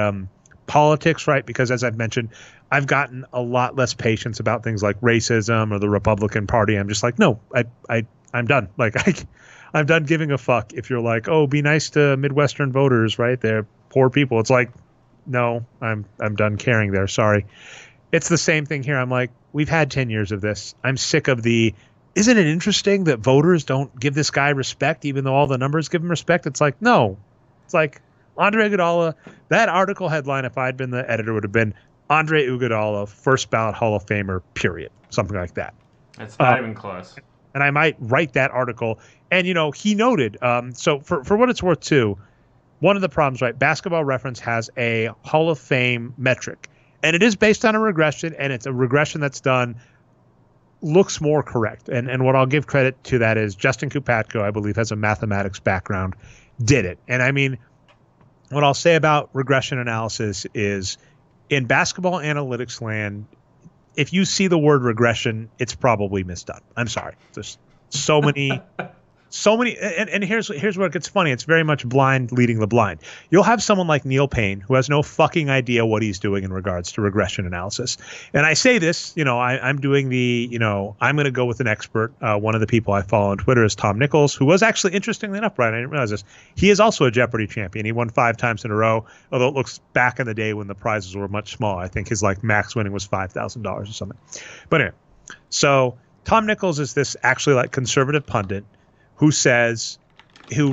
politics, right? Because as I've mentioned, I've gotten a lot less patience about things like racism or the Republican Party. I'm just like, no, I'm done. Like I'm done giving a fuck if you're like, oh, be nice to Midwestern voters, right? They're poor people. It's like, no, I'm done caring there. Sorry. It's the same thing here. I'm like, we've had 10 years of this. I'm sick of isn't it interesting that voters don't give this guy respect, even though all the numbers give him respect? It's like, no. It's like Andre Iguodala, that article headline, if I'd been the editor, would have been Andre Iguodala, first ballot Hall of Famer, period. Something like that. It's not even close. And I might write that article. And, you know, he noted, so for what it's worth, too, one of the problems, right, Basketball Reference has a Hall of Fame metric. And it is based on a regression, and it's a regression that's done, looks more correct. And what I'll give credit to that is Justin Kupatko, I believe, has a mathematics background, did it. And, I mean, what I'll say about regression analysis is in basketball analytics land, if you see the word regression, it's probably misdone. I'm sorry. There's so many, and here's where it gets funny. It's very much blind leading the blind. You'll have someone like Neil Payne who has no fucking idea what he's doing in regards to regression analysis. And I say this, you know, I'm doing I'm going to go with an expert. One of the people I follow on Twitter is Tom Nichols, who was actually, interestingly enough, Brian, I didn't realize this. He is also a Jeopardy champion. He won 5 times in a row, although it looks back in the day when the prizes were much smaller. I think his max winning was $5,000 or something. But anyway, so Tom Nichols is this actually conservative pundit who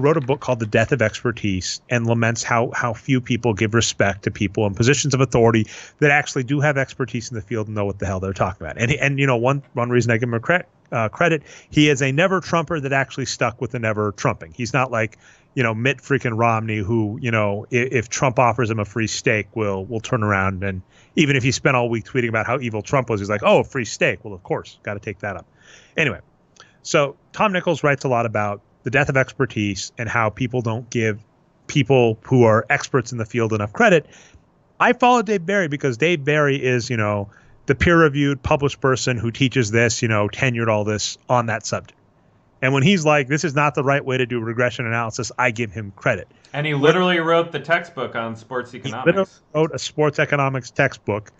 wrote a book called The Death of Expertise and laments how few people give respect to people in positions of authority that actually do have expertise in the field and know what the hell they're talking about. And you know, one reason I give him credit, he is a never Trumper that actually stuck with the never Trumping. He's not like, you know, Mitt freaking Romney, who, you know, if Trump offers him a free steak, will turn around, and even if he spent all week tweeting about how evil Trump was, he's like, oh, free steak. Well, of course, got to take that up. Anyway. So Tom Nichols writes a lot about the death of expertise and how people don't give people who are experts in the field enough credit. I follow Dave Barry because Dave Barry is, you know, the peer-reviewed, published person who teaches this, you know, tenured all this on that subject. And when he's like, this is not the right way to do regression analysis, I give him credit. And he literally wrote the textbook on sports economics. He literally wrote a sports economics textbook.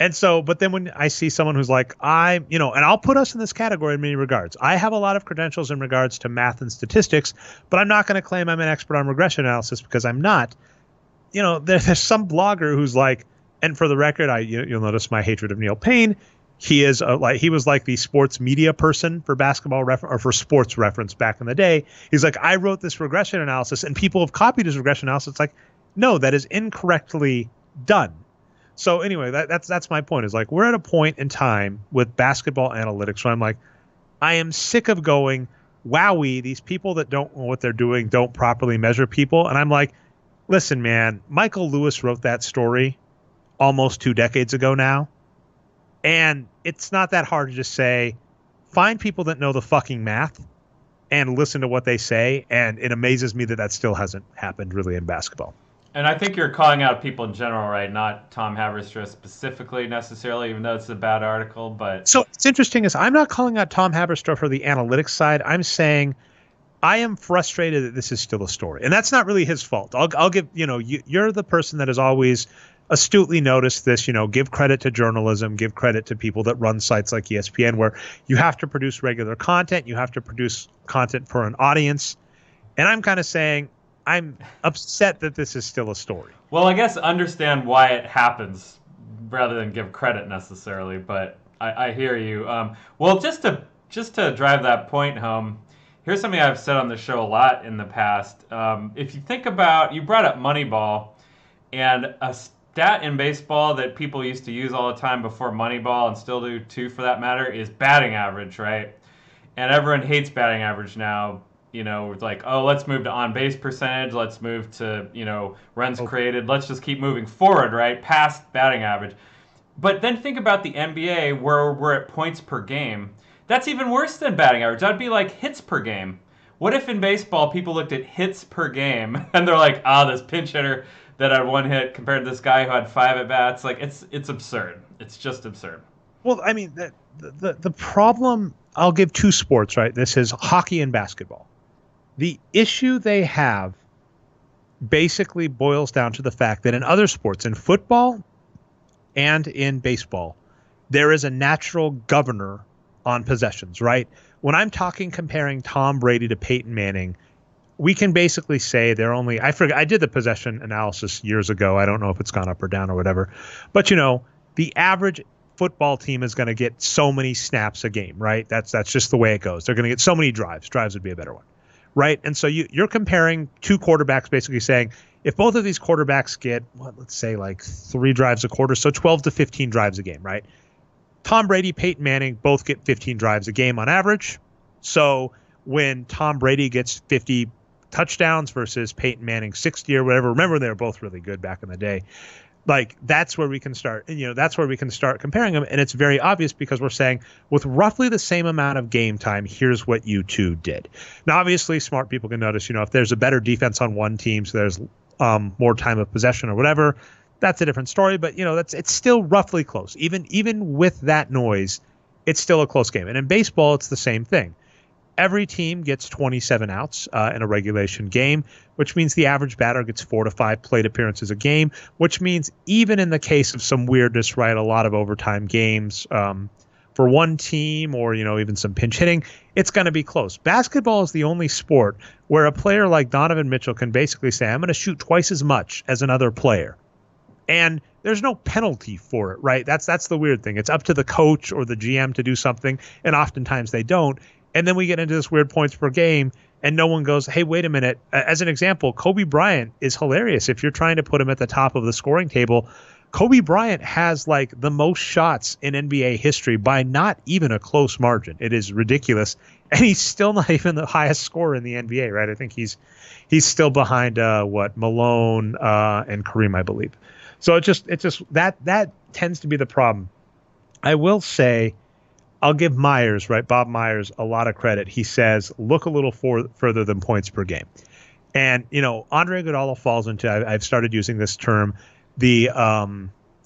And so, but then when I see someone who's like, and I'll put us in this category in many regards. I have a lot of credentials in regards to math and statistics, but I'm not going to claim I'm an expert on regression analysis because I'm not. You know, there's some blogger who's like, and for the record, you'll notice my hatred of Neil Payne. He is he was like the sports media person for Basketball Reference or for Sports Reference back in the day. He's like, I wrote this regression analysis, and people have copied his regression analysis. It's like, no, that is incorrectly done. So anyway, that's my point, is like, we're at a point in time with basketball analytics where I'm like, I am sick of going, wowie, these people that don't know what they're doing don't properly measure people. And I'm like, listen, man, Michael Lewis wrote that story almost 2 decades ago now. And it's not that hard to just say, find people that know the fucking math and listen to what they say. And it amazes me that that still hasn't happened really in basketball. And I think you're calling out people in general, right? Not Tom Haberstroh specifically necessarily, even though it's a bad article. But so it's interesting is I'm not calling out Tom Haberstroh for the analytics side. I'm saying I am frustrated that this is still a story, and that's not really his fault. I'll give, you're the person that has always astutely noticed this, give credit to journalism, give credit to people that run sites like ESPN, where you have to produce regular content. You have to produce content for an audience. And I'm kind of saying, I'm upset that this is still a story. Well, I guess understand why it happens rather than give credit necessarily, but I hear you. Well, just to drive that point home, here's something I've said on the show a lot in the past. If you think about, you brought up Moneyball, and a stat in baseball that people used to use all the time before Moneyball, and still do too for that matter, is batting average, right? And everyone hates batting average now. It's like, oh, let's move to on-base percentage. Let's move to, runs created. Let's just keep moving forward, right, past batting average. But then think about the NBA, where we're at points per game. That's even worse than batting average. That'd be like hits per game. What if in baseball people looked at hits per game and they're like, this pinch hitter that had 1 hit compared to this guy who had 5 at-bats? Like, it's absurd. It's just absurd. Well, I mean, the problem, I'll give 2 sports, right? This is hockey and basketball. The issue they have basically boils down to the fact that in other sports, in football and in baseball, there is a natural governor on possessions, right? When I'm comparing Tom Brady to Peyton Manning, we can basically say they're only, I did the possession analysis years ago. I don't know if it's gone up or down or whatever, but the average football team is going to get so many snaps a game, right? That's just the way it goes. They're going to get so many drives. Drives would be a better one. Right. And so you're comparing 2 quarterbacks, basically saying, if both of these quarterbacks get, let's say like 3 drives a quarter, so 12 to 15 drives a game, right? Tom Brady, Peyton Manning both get 15 drives a game on average. So when Tom Brady gets 50 touchdowns versus Peyton Manning 60 or whatever, remember, they were both really good back in the day. Like, that's where we can start. And, that's where we can start comparing them. And it's very obvious because we're saying, with roughly the same amount of game time, here's what you two did. Now, obviously, smart people can notice, if there's a better defense on one team, so there's more time of possession or whatever, that's a different story. But, it's still roughly close. Even with that noise, it's still a close game. And in baseball, it's the same thing. Every team gets 27 outs in a regulation game, which means the average batter gets 4 to 5 plate appearances a game, which means even in the case of some weirdness, right, a lot of overtime games for one team or, even some pinch hitting, it's going to be close. Basketball is the only sport where a player like Donovan Mitchell can basically say, I'm going to shoot twice as much as another player. And there's no penalty for it, right? That's the weird thing. It's up to the coach or the GM to do something, and oftentimes they don't. And then we get into this weird points per game, and no one goes, hey, wait a minute. As an example, Kobe Bryant is hilarious. If you're trying to put him at the top of the scoring table, Kobe Bryant has like the most shots in NBA history by not even a close margin. It is ridiculous. And he's still not even the highest scorer in the NBA, right? I think he's still behind Malone and Kareem, I believe. So it just that tends to be the problem. I will say, I'll give Myers, right, Bob Myers, a lot of credit. He says, look a little further than points per game. And, Andre Iguodala falls into, I've started using this term, the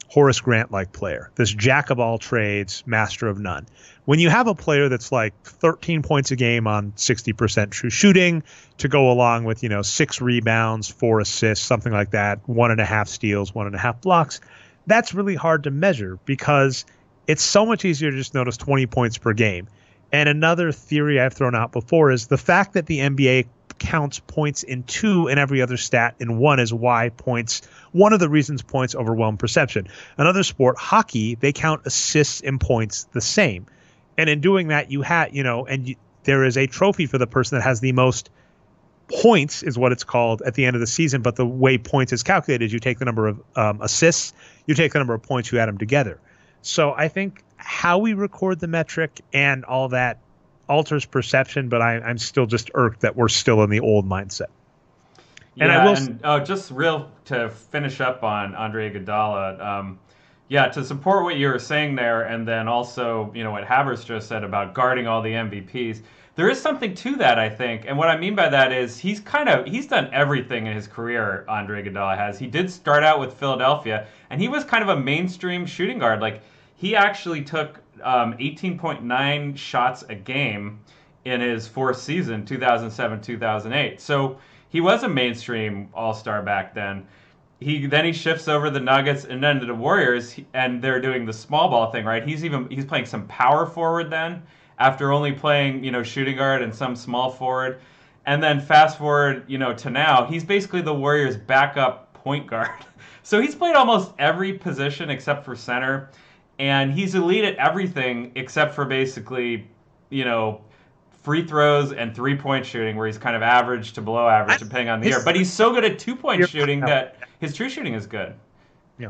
Horace Grant-like player, this jack of all trades, master of none. When you have a player that's like 13 points a game on 60% true shooting to go along with, 6 rebounds, 4 assists, something like that, 1.5 steals, 1.5 blocks, that's really hard to measure because it's so much easier to just notice 20 points per game. And another theory I've thrown out before is the fact that the NBA counts points in 2 and every other stat in 1 is why one of the reasons points overwhelm perception. Another sport, hockey, they count assists and points the same. And in doing that, there is a trophy for the person that has the most points is what it's called at the end of the season. But the way points is calculated is you take the number of assists, you take the number of points, you add them together. So I think how we record the metric and all that alters perception, but I'm still just irked that we're still in the old mindset. And just real to finish up on Andre Iguodala, to support what you were saying there, and then also, what Havers just said about guarding all the MVPs. There is something to that, I think. And what I mean by that is he's done everything in his career, Andre Iguodala has. He did start out with Philadelphia, and he was kind of a mainstream shooting guard. Like, he actually took 18.9 shots a game in his fourth season, 2007-2008. So he was a mainstream all-star back then. He shifts over the Nuggets and then to the Warriors, and they're doing the small ball thing, right? He's playing some power forward then, after only playing, shooting guard and some small forward. And then fast forward, to now, he's basically the Warriors' backup point guard. So he's played almost every position except for center, and he's elite at everything except for basically, free throws and three-point shooting, where he's kind of average to below average, depending on the year. But he's so good at two-point shooting that his true shooting is good. Yeah.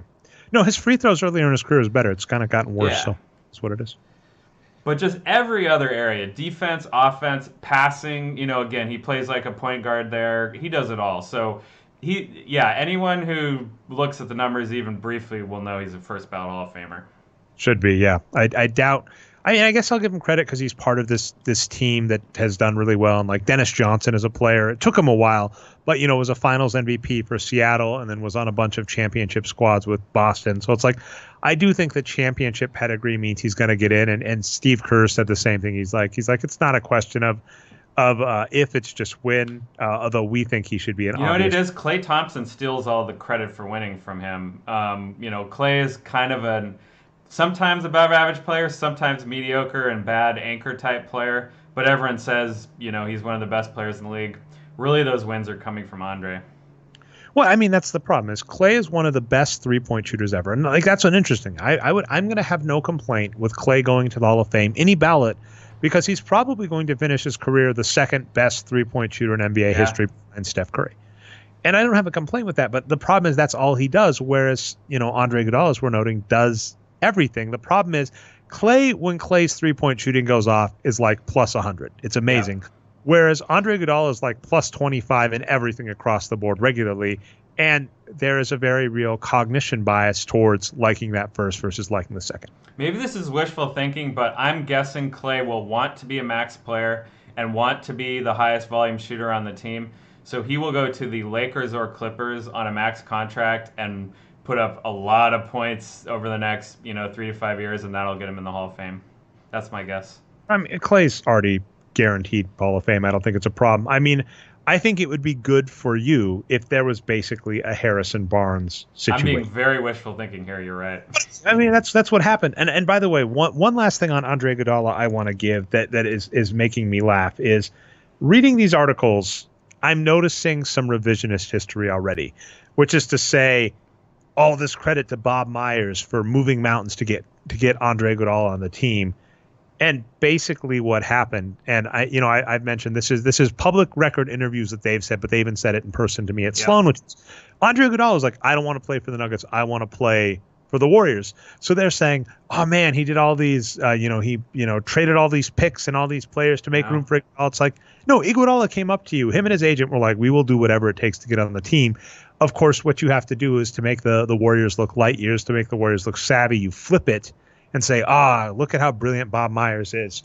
No, his free throws earlier in his career is better. It's kind of gotten worse, so that's what it is. But just every other area, defense, offense, passing, again, he plays like a point guard there. He does it all. So, anyone who looks at the numbers even briefly will know he's a first ballot Hall of Famer. Should be, yeah. I doubt. I guess I'll give him credit because he's part of this team that has done really well. And like Dennis Johnson as a player, it took him a while, but was a Finals MVP for Seattle and then was on a bunch of championship squads with Boston. So it's like, I do think the championship pedigree means he's going to get in. And Steve Kerr said the same thing. He's like, it's not a question of if, it's just when. Although we think he should be an. What it is? Klay Thompson steals all the credit for winning from him. Klay is kind of an sometimes above average player, sometimes mediocre and bad anchor type player, but everyone says, he's one of the best players in the league. Really, those wins are coming from Andre. Well, I mean, that's the problem is Klay is one of the best 3-point shooters ever. And like, that's interesting. I'm going to have no complaint with Klay going to the Hall of Fame, any ballot, because he's probably going to finish his career the second best 3-point shooter in NBA history behind Steph Curry. And I don't have a complaint with that, but the problem is that's all he does. Whereas, Andre Iguodala, as we're noting, does everything. The problem is when Klay's 3-point shooting goes off, is like plus 100. It's amazing. Yeah. Whereas Andre Iguodala is like plus 25 in everything across the board regularly. And there is a very real cognition bias towards liking that first versus liking the second. Maybe this is wishful thinking, but I'm guessing Klay will want to be a max player and want to be the highest volume shooter on the team. So he will go to the Lakers or Clippers on a max contract and put up a lot of points over the next, 3 to 5 years, and that'll get him in the Hall of Fame. That's my guess. I mean, Klay's already guaranteed Hall of Fame. I don't think it's a problem. I mean, I think it would be good for you if there was basically a Harrison Barnes situation. I'm being very wishful thinking here. You're right. I mean, that's what happened. And by the way, one last thing on Andre Iguodala I want to give that is making me laugh is reading these articles. I'm noticing some revisionist history already, which is to say, all this credit to Bob Myers for moving mountains to get Andre Iguodala on the team. And basically what happened, and I've mentioned this is public record interviews that they've said, but they even said it in person to me at Sloan, which is Andre Iguodala was like, I don't want to play for the Nuggets. I want to play for the Warriors. So they're saying, oh man, he did all these, he traded all these picks and all these players to make room for Iguodala. It's like, no, Iguodala came up to you. Him and his agent were like, we will do whatever it takes to get on the team. Of course, what you have to do is to make the Warriors look light years, to make the Warriors look savvy, you flip it and say, look at how brilliant Bob Myers is.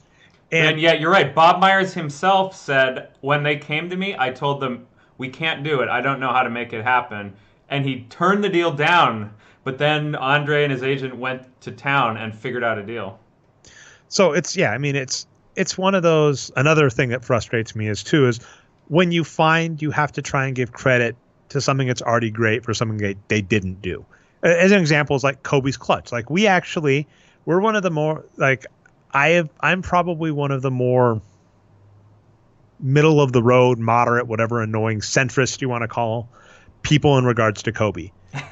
And yeah, you're right. Bob Myers himself said, when they came to me, I told them, we can't do it. I don't know how to make it happen. And he turned the deal down. But then Andre and his agent went to town and figured out a deal. So it's one of those. Another thing that frustrates me is when you find you have to try and give credit to something that's already great for something they didn't do. As an example is like Kobe's clutch. Like we're one of the more I'm probably one of the more middle of the road, moderate, whatever annoying centrist you want to call people in regards to Kobe.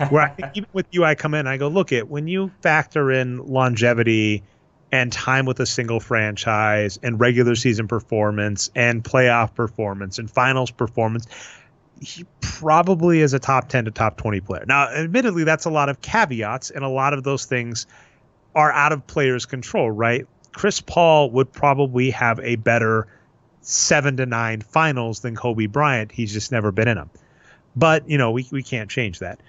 Where I think even with you, I come in, I go, look when you factor in longevity and time with a single franchise and regular season performance and playoff performance and finals performance, he probably is a top 10 to top 20 player. Now, admittedly, that's a lot of caveats, and a lot of those things are out of players' control, right? Chris Paul would probably have a better 7 to 9 finals than Kobe Bryant. He's just never been in them. But, we can't change that.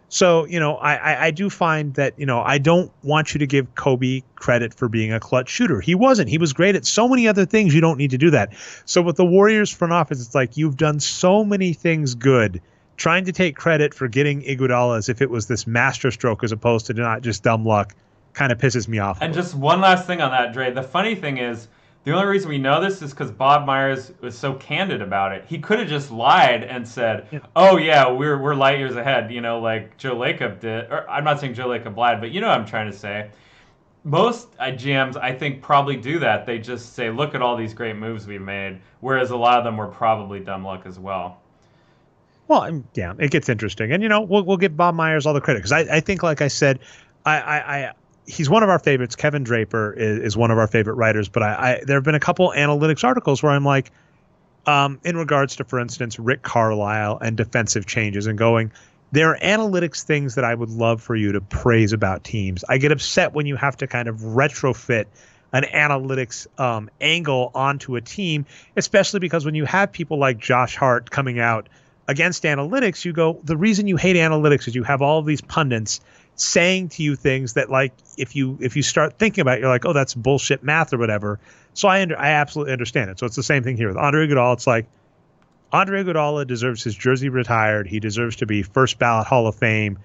So, I do find that, I don't want you to give Kobe credit for being a clutch shooter. He wasn't. He was great at so many other things. You don't need to do that. So with the Warriors front office, it's like you've done so many things good. Trying to take credit for getting Iguodala as if it was this masterstroke as opposed to not just dumb luck kind of pisses me off. And just one last thing on that, Dre. The funny thing is, the only reason we know this is because Bob Myers was so candid about it. He could have just lied and said, "Oh yeah, we're light years ahead," like Joe Lacob did. Or I'm not saying Joe Lacob lied, but you know what I'm trying to say. Most GMs, I think, probably do that. They just say, "Look at all these great moves we made," whereas a lot of them were probably dumb luck as well. Well, yeah, it gets interesting, and we'll give Bob Myers all the credit because I think, like I said, he's one of our favorites. Kevin Draper is one of our favorite writers, but there have been a couple analytics articles where I'm like, in regards to, for instance, Rick Carlisle and defensive changes and going, there are analytics things that I would love for you to praise about teams. I get upset when you have to kind of retrofit an analytics angle onto a team, especially because when you have people like Josh Hart coming out against analytics, you go, the reason you hate analytics is you have all of these pundits saying to you things that, like, if you start thinking about it, you're like, oh, that's bullshit math or whatever. So I absolutely understand it. So it's the same thing here with Andre Iguodala. It's like Andre Iguodala deserves his jersey retired. He deserves to be first ballot Hall of Fame.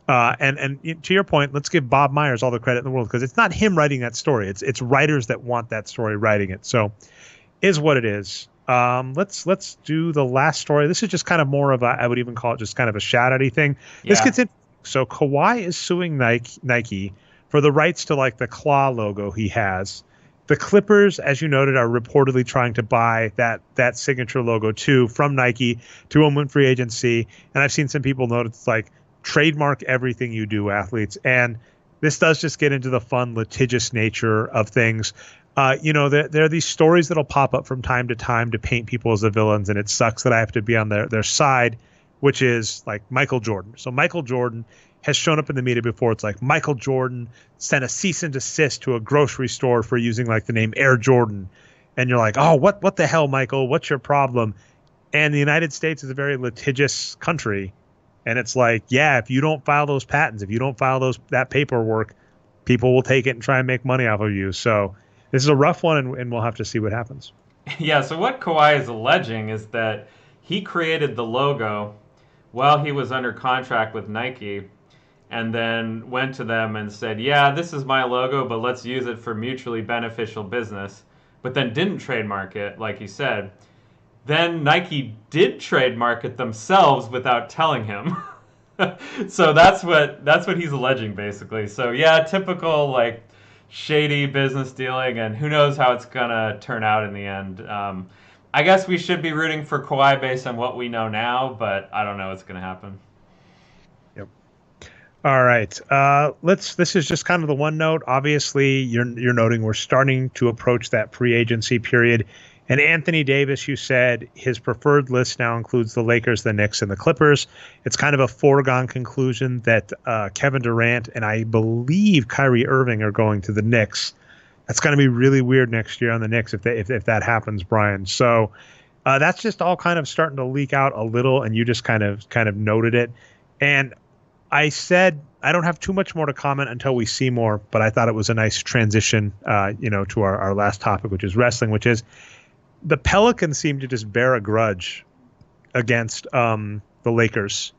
And to your point, let's give Bob Myers all the credit in the world because it's not him writing that story. It's writers that want that story writing it. So is what it is. Let's do the last story. This is just kind of more of I would even call it just kind of a shout-outy thing. Yeah. This gets in. So Kawhi is suing Nike for the rights to like the claw logo he has. The Clippers, as you noted, are reportedly trying to buy that signature logo too from Nike to win free agency. And I've seen some people note it's like trademark everything you do, athletes. And this does just get into the fun, litigious nature of things. There are these stories that'll pop up from time to time to paint people as the villains, and it sucks that I have to be on their side, which is like Michael Jordan. So Michael Jordan has shown up in the media before. It's like Michael Jordan sent a cease and desist to a grocery store for using like the name Air Jordan. And you're like, oh, what the hell, Michael? What's your problem? And the United States is a very litigious country. And it's like, yeah, if you don't file those patents, if you don't file that paperwork, people will take it and try and make money off of you. So this is a rough one, and we'll have to see what happens. Yeah, so what Kawhi is alleging is that he created the logo while he was under contract with Nike and then went to them and said, yeah, this is my logo, but let's use it for mutually beneficial business, but then didn't trademark it, like you said. Then Nike did trademark it themselves without telling him. So that's what he's alleging, basically. So yeah, typical like shady business dealing, and who knows how it's gonna turn out in the end. I guess we should be rooting for Kawhi based on what we know now, but I don't know what's gonna happen. Yep. All right. This is just kind of the one note. Obviously, you're noting we're starting to approach that free agency period. And Anthony Davis, you said his preferred list now includes the Lakers, the Knicks, and the Clippers. It's kind of a foregone conclusion that Kevin Durant and I believe Kyrie Irving are going to the Knicks. That's going to be really weird next year on the Knicks if that happens, Brian. So that's just all kind of starting to leak out a little, and you just kind of noted it. And I said I don't have too much more to comment until we see more, but I thought it was a nice transition, to our last topic, which is wrestling, which is the Pelicans seem to just bear a grudge against the Lakers,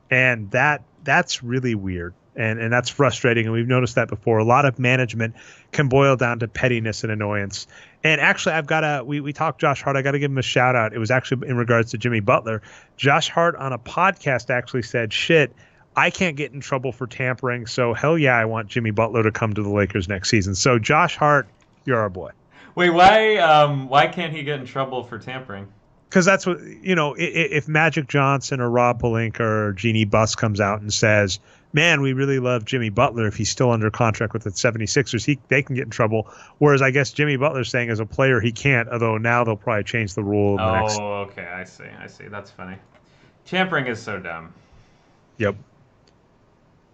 and that's really weird, and that's frustrating. And we've noticed that before. A lot of management can boil down to pettiness and annoyance. And actually, we talked Josh Hart. I got to give him a shout out. It was actually in regards to Jimmy Butler. Josh Hart on a podcast actually said, "Shit, I can't get in trouble for tampering, so hell yeah, I want Jimmy Butler to come to the Lakers next season." So Josh Hart, you're our boy. Wait, why can't he get in trouble for tampering? because that's what, if Magic Johnson or Rob Pelinka or Jeannie Buss comes out and says, man, we really love Jimmy Butler. If he's still under contract with the 76ers, they can get in trouble. Whereas I guess Jimmy Butler's saying as a player he can't, although now they'll probably change the rule. Okay. I see. That's funny. Tampering is so dumb. Yep.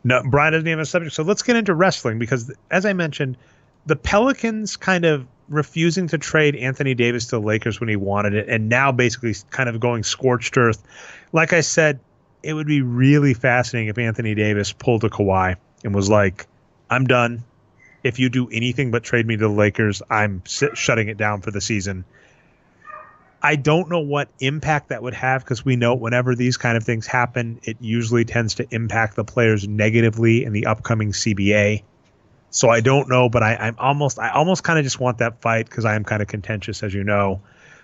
No, Brian doesn't even have a subject. So let's get into wrestling because, as I mentioned, the Pelicans kind of refusing to trade Anthony Davis to the Lakers when he wanted it, and now basically kind of going scorched earth. Like I said, it would be really fascinating if Anthony Davis pulled a Kawhi and was like, I'm done. If you do anything but trade me to the Lakers, I'm shutting it down for the season. I don't know what impact that would have because we know whenever these kind of things happen, it usually tends to impact the players negatively in the upcoming CBA. So I don't know, but I almost kind of just want that fight because I am kind of contentious, as you know.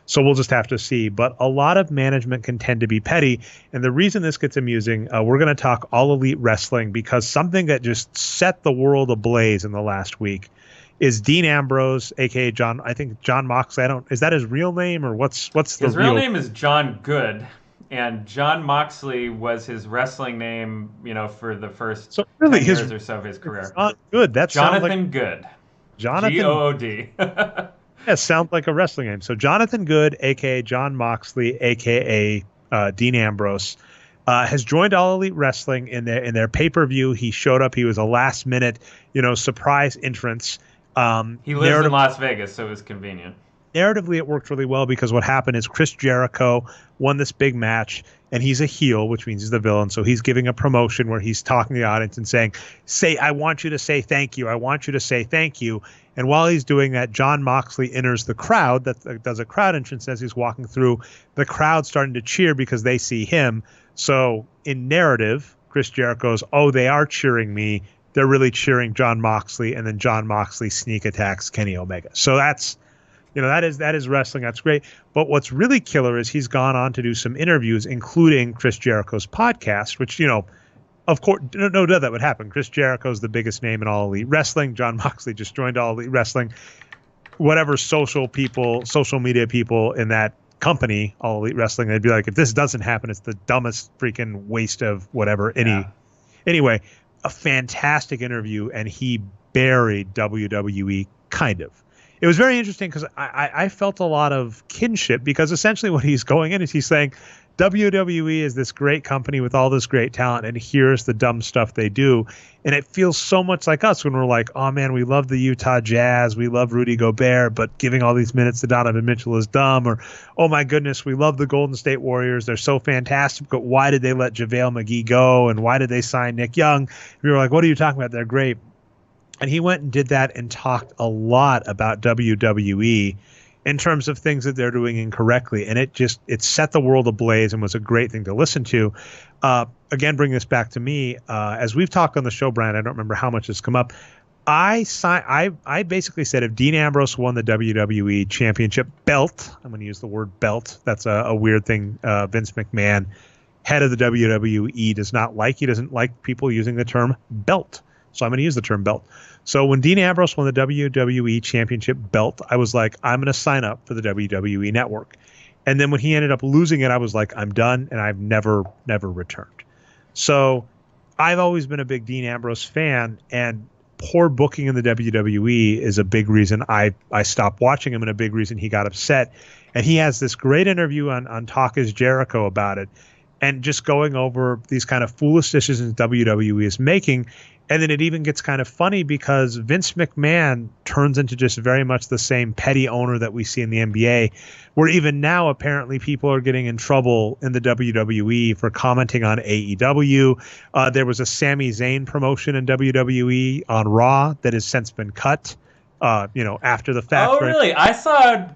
So we'll just have to see. But a lot of management can tend to be petty. And the reason this gets amusing, we're going to talk All Elite Wrestling because something that just set the world ablaze in the last week is Dean Ambrose, a.k.a. Jon Moxley. Is that his real name or what's the his real name is John Good. And Jon Moxley was his wrestling name, for the first 10 years or so of his career. Good. That's Jonathan Good. Jonathan Good. Yeah, sounds like a wrestling name. So Jonathan Good, a.k.a. Jon Moxley, a.k.a. Dean Ambrose, has joined All Elite Wrestling in their pay-per-view. He showed up. He was a last-minute, surprise entrance. He lives in Las Vegas, so it was convenient. Narratively, it worked really well because what happened is Chris Jericho won this big match, and he's a heel, which means he's the villain. So he's giving a promotion where he's talking to the audience and saying, I want you to say thank you. I want you to say thank you. And while he's doing that, Jon Moxley enters the crowd. That does a crowd entrance as he's walking through. The crowd starting to cheer because they see him. So in narrative, Chris Jericho's, they are cheering me. They're really cheering Jon Moxley. And then Jon Moxley sneak attacks Kenny Omega. So that's, that is wrestling. That's great. But what's really killer is he's gone on to do some interviews, including Chris Jericho's podcast, which, of course, no doubt that would happen. Chris Jericho's the biggest name in All Elite Wrestling. Jon Moxley just joined All Elite Wrestling. Whatever social media people in that company, All Elite Wrestling, they'd be like, if this doesn't happen, it's the dumbest freaking waste of whatever. Anyway, a fantastic interview, and he buried WWE, kind of. It was very interesting because I felt a lot of kinship because essentially what he's going in is he's saying WWE is this great company with all this great talent, and here's the dumb stuff they do. And it feels so much like us when we're like, oh, man, we love the Utah Jazz. We love Rudy Gobert, but giving all these minutes to Donovan Mitchell is dumb. Or, oh, my goodness, we love the Golden State Warriors. They're so fantastic, but why did they let JaVale McGee go? And why did they sign Nick Young? We were like, what are you talking about? They're great. And he went and did that and talked a lot about WWE in terms of things that they're doing incorrectly. And it set the world ablaze and was a great thing to listen to. Again, bring this back to me. As we've talked on the show, Brian, I don't remember how much has come up. I basically said if Dean Ambrose won the WWE Championship belt, I'm going to use the word belt. That's a weird thing. Vince McMahon, head of the WWE, does not like. He doesn't like people using the term belt. So I'm going to use the term belt. So when Dean Ambrose won the WWE Championship belt, I was like, I'm going to sign up for the WWE Network. And then when he ended up losing it, I was like, I'm done, and I've never returned. So I've always been a big Dean Ambrose fan, and poor booking in the WWE is a big reason I stopped watching him and a big reason he got upset. And he has this great interview on Talk is Jericho about it, and just going over these kind of foolish decisions WWE is making. And then it even gets kind of funny because Vince McMahon turns into just very much the same petty owner that we see in the NBA, where even now apparently people are getting in trouble in the WWE for commenting on AEW. There was a Sami Zayn promotion in WWE on Raw that has since been cut, after the fact. Oh, really? I saw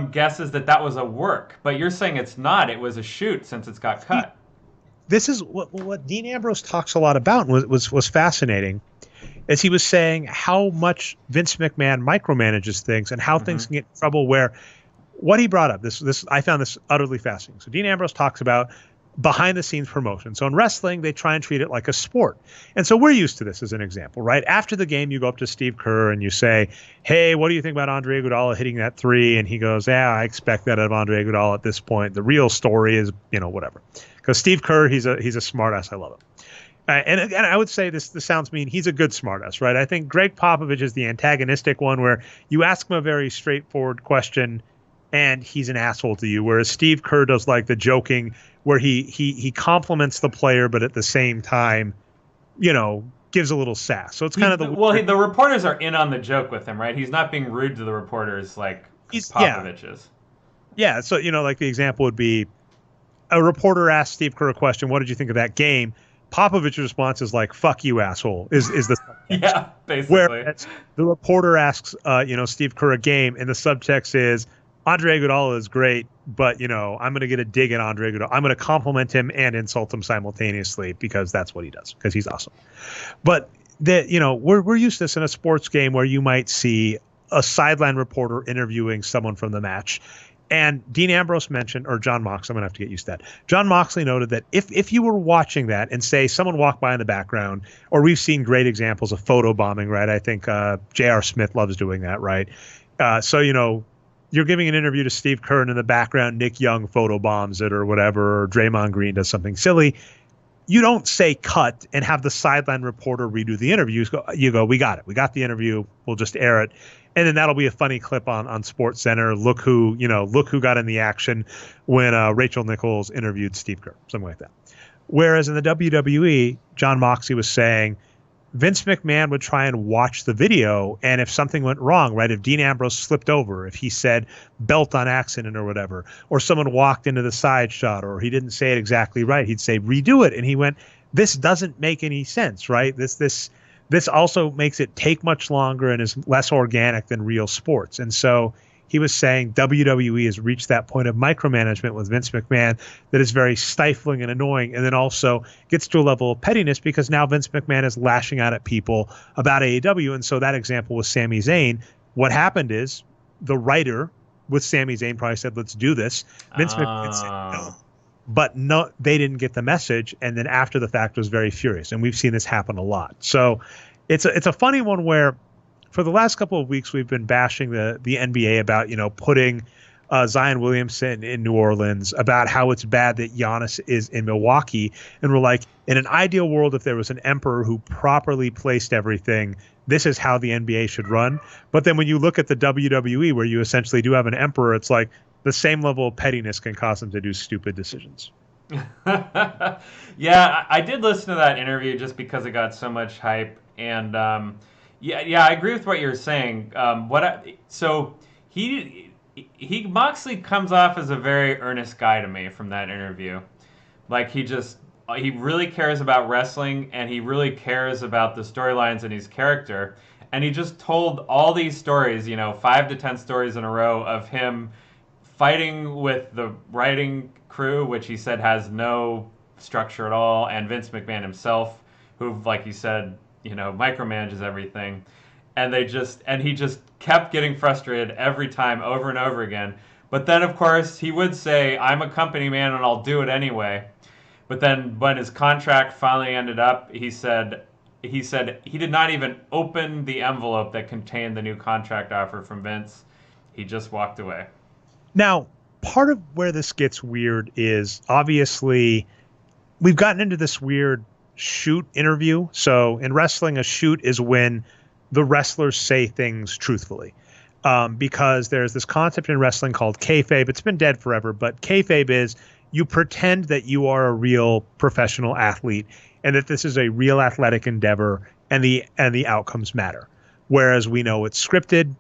guesses that was a work, but you're saying it's not. It was a shoot since it's got cut. This is what Dean Ambrose talks a lot about and was fascinating, as he was saying how much Vince McMahon micromanages things and how things can get in trouble. Where what he brought up, this I found this utterly fascinating. So Dean Ambrose talks about behind the scenes promotion. So in wrestling, they try and treat it like a sport. And so we're used to this as an example, right? After the game, you go up to Steve Kerr and you say, hey, what do you think about Andre Iguodala hitting that three? And he goes, yeah, I expect that of Andre Iguodala at this point. The real story is, whatever. Because Steve Kerr, he's a smart ass. I love him. And I would say this sounds mean. He's a good smartass, right? I think Greg Popovich is the antagonistic one where you ask him a very straightforward question and he's an asshole to you, whereas Steve Kerr does like the joking where he compliments the player, but at the same time, gives a little sass. So it's kind of the reporters are in on the joke with him, right? He's not being rude to the reporters like Popovich is. Yeah. So, like the example would be a reporter asked Steve Kerr a question. What did you think of that game? Popovich's response is like, fuck you, asshole, is the subtext. Yeah, basically. Whereas the reporter asks, Steve Kerr a game, and the subtext is, Andre Iguodala is great, but, I'm going to get a dig at Andre Iguodala. I'm going to compliment him and insult him simultaneously because that's what he does, because he's awesome. But, we're used to this in a sports game where you might see a sideline reporter interviewing someone from the match. And Dean Ambrose mentioned, or Jon Moxley, I'm going to have to get used to that. Jon Moxley noted that if you were watching that and say someone walked by in the background, or we've seen great examples of photo bombing, right? I think J.R. Smith loves doing that, right? So, you're giving an interview to Steve Kerr and in the background, Nick Young photo bombs it or whatever, or Draymond Green does something silly. You don't say cut and have the sideline reporter redo the interview. You go, we got it. We got the interview. We'll just air it. And then that'll be a funny clip on SportsCenter. Look who got in the action when Rachel Nichols interviewed Steve Kerr, something like that. Whereas in the WWE, Jon Moxley was saying Vince McMahon would try and watch the video, and if something went wrong, right, if Dean Ambrose slipped over, if he said belt on accident or whatever, or someone walked into the side shot, or he didn't say it exactly right, he'd say redo it, and he went, this doesn't make any sense, right? This also makes it take much longer and is less organic than real sports. And so he was saying WWE has reached that point of micromanagement with Vince McMahon that is very stifling and annoying, and then also gets to a level of pettiness because now Vince McMahon is lashing out at people about AEW. And so that example was Sami Zayn. What happened is the writer with Sami Zayn probably said, let's do this. Vince McMahon said no. But no, they didn't get the message, and then after the fact was very furious. And we've seen this happen a lot. So it's a funny one where for the last couple of weeks we've been bashing the NBA about putting Zion Williamson in New Orleans, about how it's bad that Giannis is in Milwaukee, and we're like, in an ideal world, if there was an emperor who properly placed everything, this is how the NBA should run. But then when you look at the WWE, where you essentially do have an emperor, it's like the same level of pettiness can cause them to do stupid decisions. Yeah, I did listen to that interview just because it got so much hype, and yeah, I agree with what you're saying. Moxley comes off as a very earnest guy to me from that interview. Like he really cares about wrestling, and he really cares about the storylines and his character. And he just told all these stories, 5 to 10 stories in a row of him fighting with the writing crew, which he said has no structure at all, and Vince McMahon himself, who, like you said, micromanages everything. And he just kept getting frustrated every time, over and over again. But then, of course, he would say, I'm a company man and I'll do it anyway. But then when his contract finally ended up, he said he did not even open the envelope that contained the new contract offer from Vince. He just walked away. Now, part of where this gets weird is obviously we've gotten into this weird shoot interview. So in wrestling, a shoot is when the wrestlers say things truthfully. Because there's this concept in wrestling called kayfabe. It's been dead forever, but kayfabe is you pretend that you are a real professional athlete and that this is a real athletic endeavor and the outcomes matter. Whereas we know it's scripted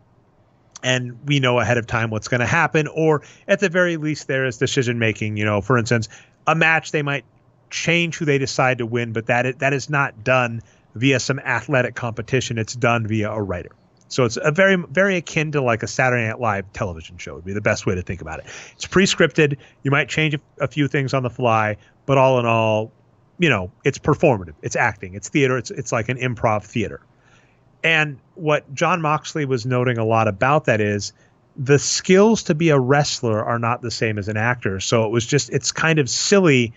and we know ahead of time what's going to happen, or at the very least there is decision making. For instance, a match, they might change who they decide to win, but that is not done via some athletic competition. It's done via a writer. So it's a very, very akin to like a Saturday Night Live television show would be the best way to think about it. It's pre-scripted. You might change a few things on the fly, but all in all, it's performative. It's acting. It's theater. It's like an improv theater. And what Jon Moxley was noting a lot about that is the skills to be a wrestler are not the same as an actor. So it's kind of silly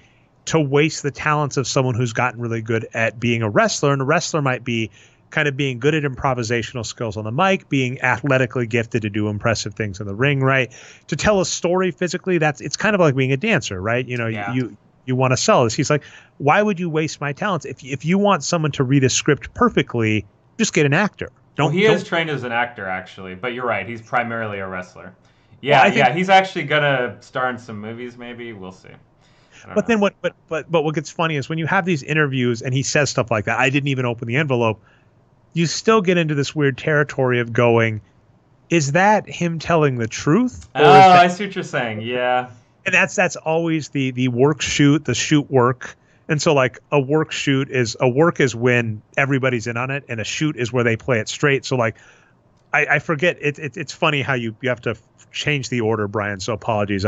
to waste the talents of someone who's gotten really good at being a wrestler. And a wrestler might be kind of being good at improvisational skills on the mic, being athletically gifted to do impressive things in the ring, right? To tell a story physically, it's kind of like being a dancer, right? You know, you want to sell this. He's like, why would you waste my talents? If you want someone to read a script perfectly, just get an actor. He is trained as an actor, actually, but you're right. He's primarily a wrestler. Yeah, he's actually gonna star in some movies. Maybe we'll see. But then what gets funny is when you have these interviews and he says stuff like that, I didn't even open the envelope, you still get into this weird territory of going, is that him telling the truth? I see what you're saying. Yeah. And that's always the work shoot, the shoot work. And so like a work is when everybody's in on it, and a shoot is where they play it straight. So like I forget, it's funny how you have to change the order, Brian, so apologies.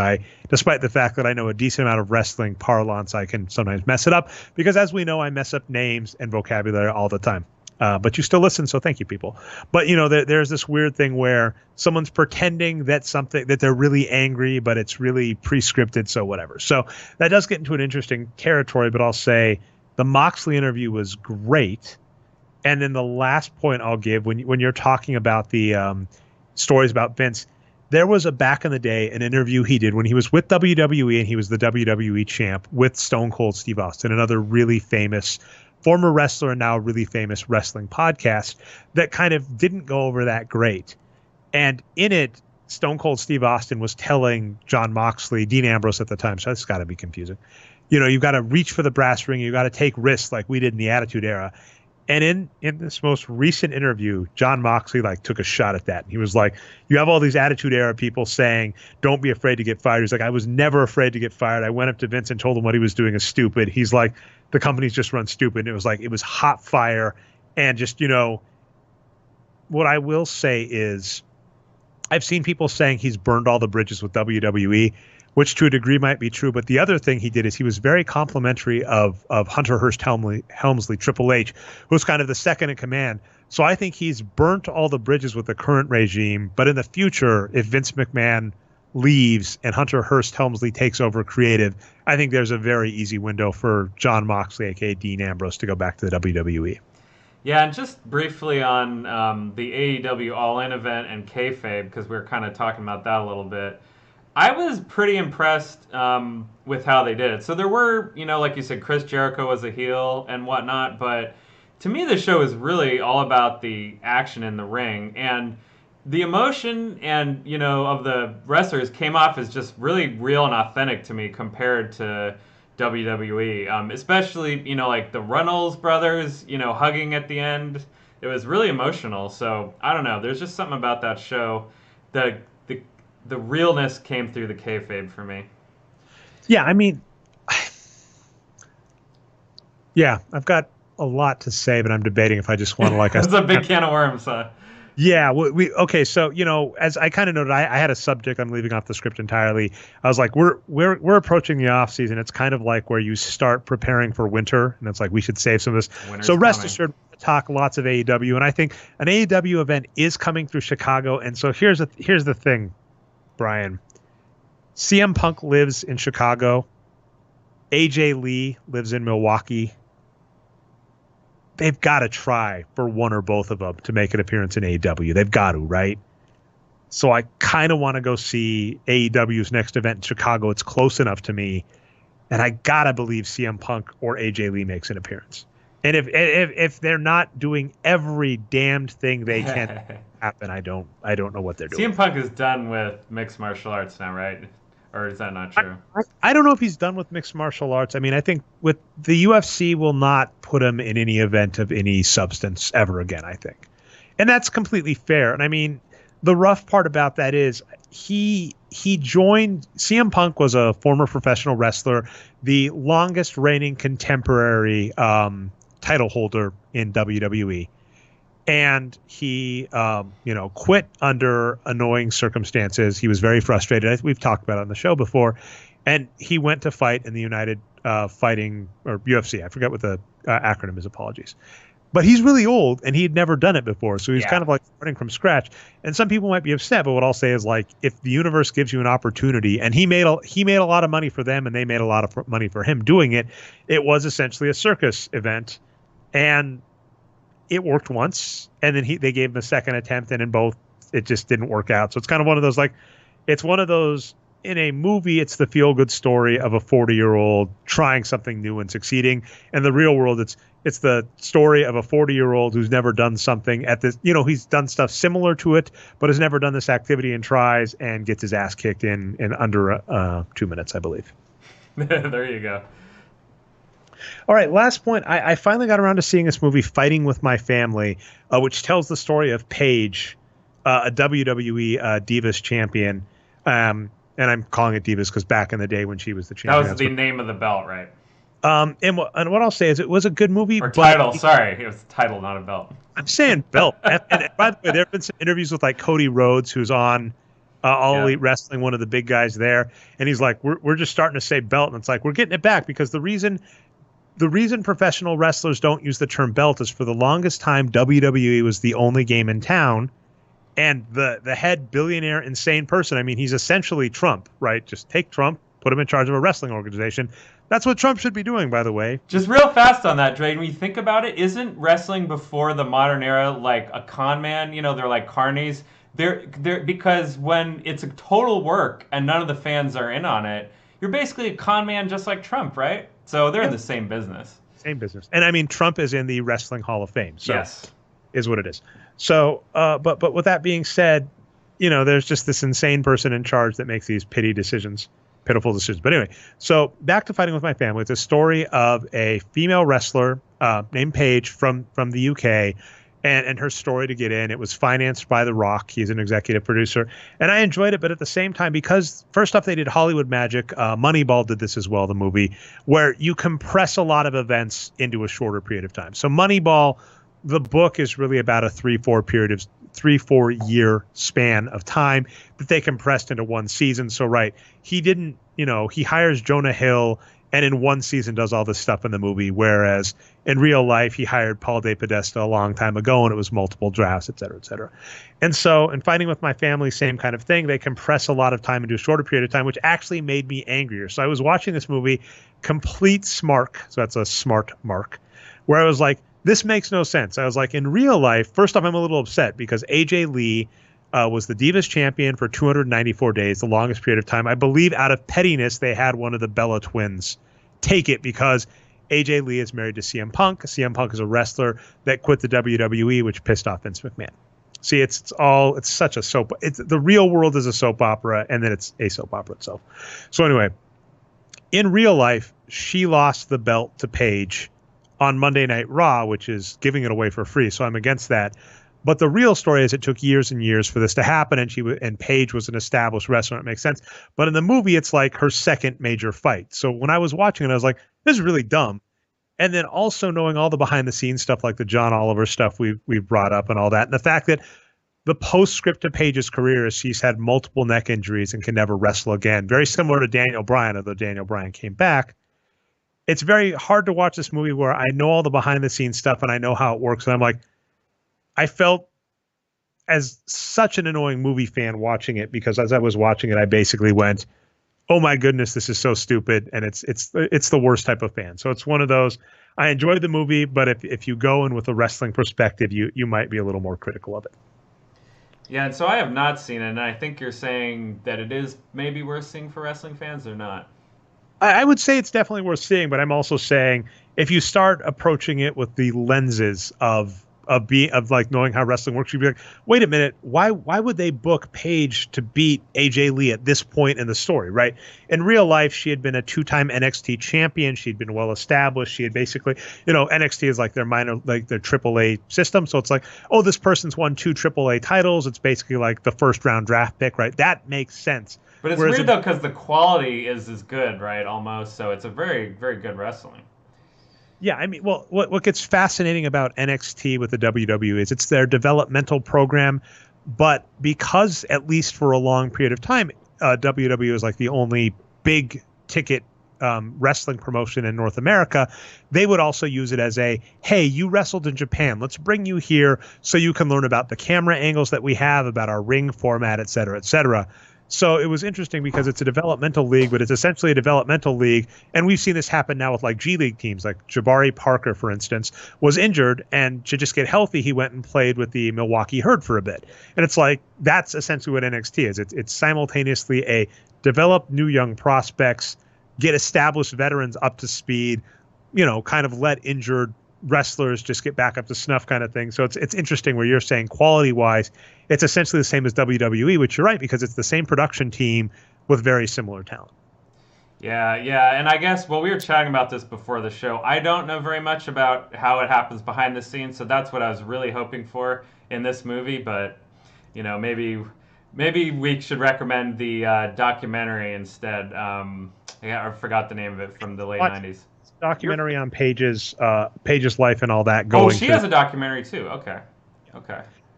Despite the fact that I know a decent amount of wrestling parlance, I can sometimes mess it up because, as we know, I mess up names and vocabulary all the time. But you still listen, so thank you, people. But there's this weird thing where someone's pretending that they're really angry, but it's really pre-scripted, so whatever. So that does get into an interesting territory. But I'll say the Moxley interview was great. And then the last point I'll give, when you're talking about the stories about Vince, there was back in the day an interview he did when he was with WWE and he was the WWE champ with Stone Cold Steve Austin, another really famous former wrestler and now really famous wrestling podcast that kind of didn't go over that great. And in it, Stone Cold Steve Austin was telling Jon Moxley, Dean Ambrose at the time, so that's got to be confusing. You've got to reach for the brass ring. You got to take risks like we did in the Attitude Era. And in this most recent interview, Jon Moxley took a shot at that. He was like, you have all these Attitude Era people saying, don't be afraid to get fired. He's like, I was never afraid to get fired. I went up to Vince and told him what he was doing is stupid. He's like, the company's just run stupid. And it was hot fire. And just, what I will say is I've seen people saying he's burned all the bridges with WWE, which to a degree might be true. But the other thing he did is he was very complimentary of Hunter Hearst Helmsley, Triple H, who's kind of the second in command. So I think he's burnt all the bridges with the current regime. But in the future, if Vince McMahon leaves and Hunter Hearst Helmsley takes over creative, I think there's a very easy window for Jon Moxley, a.k.a. Dean Ambrose, to go back to the WWE. Yeah, and just briefly on the AEW All-In event and kayfabe, because we were kind of talking about that a little bit. I was pretty impressed with how they did it. So there were, like you said, Chris Jericho was a heel and whatnot, but to me the show is really all about the action in the ring, and the emotion and, of the wrestlers came off as just really real and authentic to me compared to WWE. Especially, like the Runnels brothers, hugging at the end. It was really emotional. So I don't know. There's just something about that show that the realness came through the kayfabe for me. Yeah, I mean, I've got a lot to say, but I'm debating if I just want to It's a big can of worms, huh? Yeah, okay. So as I kind of noted, I had a subject. I'm leaving off the script entirely. I was like, we're approaching the off season. It's kind of like where you start preparing for winter, and it's like we should save some of this. Winter's so rest coming. assured, we'll talk lots of AEW, and I think an AEW event is coming through Chicago. And so here's the thing, Brian. CM Punk lives in Chicago. AJ Lee lives in Milwaukee. They've got to try for one or both of them to make an appearance in AEW. They've got to, right? So I kind of want to go see AEW's next event in Chicago. It's close enough to me. And I got to believe CM Punk or AJ Lee makes an appearance. And if they're not doing every damned thing they can happen, I don't know what they're doing. CM Punk is done with mixed martial arts now, right? Or is that not true? I don't know if he's done with mixed martial arts. I mean, I think with the UFC will not put him in any event of any substance ever again, I think. And that's completely fair. And I mean, the rough part about that is he joined, CM Punk was a former professional wrestler, the longest reigning contemporary title holder in WWE. And he, quit under annoying circumstances. He was very frustrated. We've talked about it on the show before. And he went to fight in the United Fighting, or UFC. I forget what the acronym is. Apologies. But he's really old, and he had never done it before, so he's kind of like starting from scratch. And some people might be upset, but what I'll say is, like, if the universe gives you an opportunity, and he made a lot of money for them, and they made a lot of money for him doing it. It was essentially a circus event, and it worked once, and then they gave him a second attempt, and in both, it just didn't work out. So it's kind of one of those, like, it's one of those. In a movie, it's the feel-good story of a 40-year-old trying something new and succeeding. In the real world, it's the story of a 40-year-old who's never done something at this. He's done stuff similar to it, but has never done this activity and tries and gets his ass kicked in under 2 minutes, I believe. There you go. All right, last point. I finally got around to seeing this movie, Fighting with My Family, which tells the story of Paige, a WWE Divas champion. And I'm calling it Divas because back in the day when she was the champion. That was the name of the belt, right? And what I'll say is it was a good movie. Or title, sorry. It was a title, not a belt. I'm saying belt. And by the way, there have been some interviews with like Cody Rhodes, who's on All Elite Wrestling, one of the big guys there. And he's like, we're just starting to say belt. And it's like, we're getting it back because the reason professional wrestlers don't use the term belt is for the longest time, WWE was the only game in town. And the head billionaire insane person, I mean, he's essentially Trump, right? Just take Trump, put him in charge of a wrestling organization. That's what Trump should be doing, by the way. Just real fast on that, Dre. When you think about it, isn't wrestling before the modern era like a con man? They're like carnies. They're because when it's a total work and none of the fans are in on it, you're basically a con man just like Trump, right? So they're in the same business. Same business. And I mean, Trump is in the Wrestling Hall of Fame. So yes. Is what it is. So, but with that being said, there's just this insane person in charge that makes these pitiful decisions. But anyway, so back to Fighting with My Family. It's a story of a female wrestler named Paige from the UK, and her story to get in. It was financed by The Rock. He's an executive producer, and I enjoyed it. But at the same time, because first off, they did Hollywood Magic. Moneyball did this as well, the movie, where you compress a lot of events into a shorter period of time. So Moneyball. The book is really about a 3-4 year span of time that they compressed into one season. So, right, he didn't, he hires Jonah Hill and in one season does all this stuff in the movie. Whereas in real life, he hired Paul De Podesta a long time ago and it was multiple drafts, et cetera, et cetera. And so in Fighting with My Family, same kind of thing. They compress a lot of time into a shorter period of time, which actually made me angrier. So I was watching this movie, complete smark. So that's a smart mark, where I was like, this makes no sense. I was like, in real life, first off, I'm a little upset because AJ Lee was the Divas champion for 294 days, the longest period of time. I believe out of pettiness, they had one of the Bella twins take it because AJ Lee is married to CM Punk. CM Punk is a wrestler that quit the WWE, which pissed off Vince McMahon. See, it's such a soap. The real world is a soap opera, and then it's a soap opera itself. So anyway, in real life, she lost the belt to Paige on Monday Night Raw, which is giving it away for free. So I'm against that. But the real story is it took years and years for this to happen, and Paige was an established wrestler. It makes sense. But in the movie, it's like her second major fight. So when I was watching it, I was like, this is really dumb. And then also knowing all the behind the scenes stuff like the John Oliver stuff we've brought up and all that. And the fact that the postscript to Paige's career is she's had multiple neck injuries and can never wrestle again. Very similar to Daniel Bryan, although Daniel Bryan came back. It's very hard to watch this movie where I know all the behind the scenes stuff and I know how it works. And I'm like, I felt as such an annoying movie fan watching it because as I was watching it, I basically went, oh my goodness, this is so stupid. And it's the worst type of fan. So it's one of those, I enjoyed the movie, but if you go in with a wrestling perspective, you might be a little more critical of it. Yeah, and so I have not seen it, and I think you're saying that it is maybe worth seeing for wrestling fans or not? I would say it's definitely worth seeing, but I'm also saying if you start approaching it with the lenses of like knowing how wrestling works, you'd be like, wait a minute, why would they book Paige to beat AJ Lee at this point in the story, right? In real life, she had been a 2-time NXT champion. She'd been well established. She had basically, NXT is like their their AAA system. So it's like, oh, this person's won 2 AAA titles. It's basically like the first round draft pick, right? That makes sense. But it's weird though, because the quality is as good, right? Almost. So it's a very, very good wrestling. Yeah, I mean, well, what gets fascinating about NXT with the WWE is it's their developmental program, but because at least for a long period of time, WWE is like the only big ticket wrestling promotion in North America, they would also use it as a, hey, you wrestled in Japan. Let's bring you here so you can learn about the camera angles that we have, about our ring format, et cetera, et cetera. So it was interesting because it's a developmental league, but it's essentially a developmental league. And we've seen this happen now with like G League teams, like Jabari Parker, for instance, was injured, and to just get healthy, he went and played with the Milwaukee Herd for a bit. And it's like, that's essentially what NXT is. It's simultaneously a develop new young prospects, get established veterans up to speed, kind of let injured wrestlers just get back up to snuff kind of thing. So it's interesting where you're saying quality wise, it's essentially the same as WWE, which you're right, because it's the same production team with very similar talent. Yeah. And I guess, we were chatting about this before the show. I don't know very much about how it happens behind the scenes. So that's what I was really hoping for in this movie. But, maybe we should recommend the documentary instead. I forgot the name of it, from the late 90s. Documentary on Paige's life and all that. Going. She has a documentary too. Okay.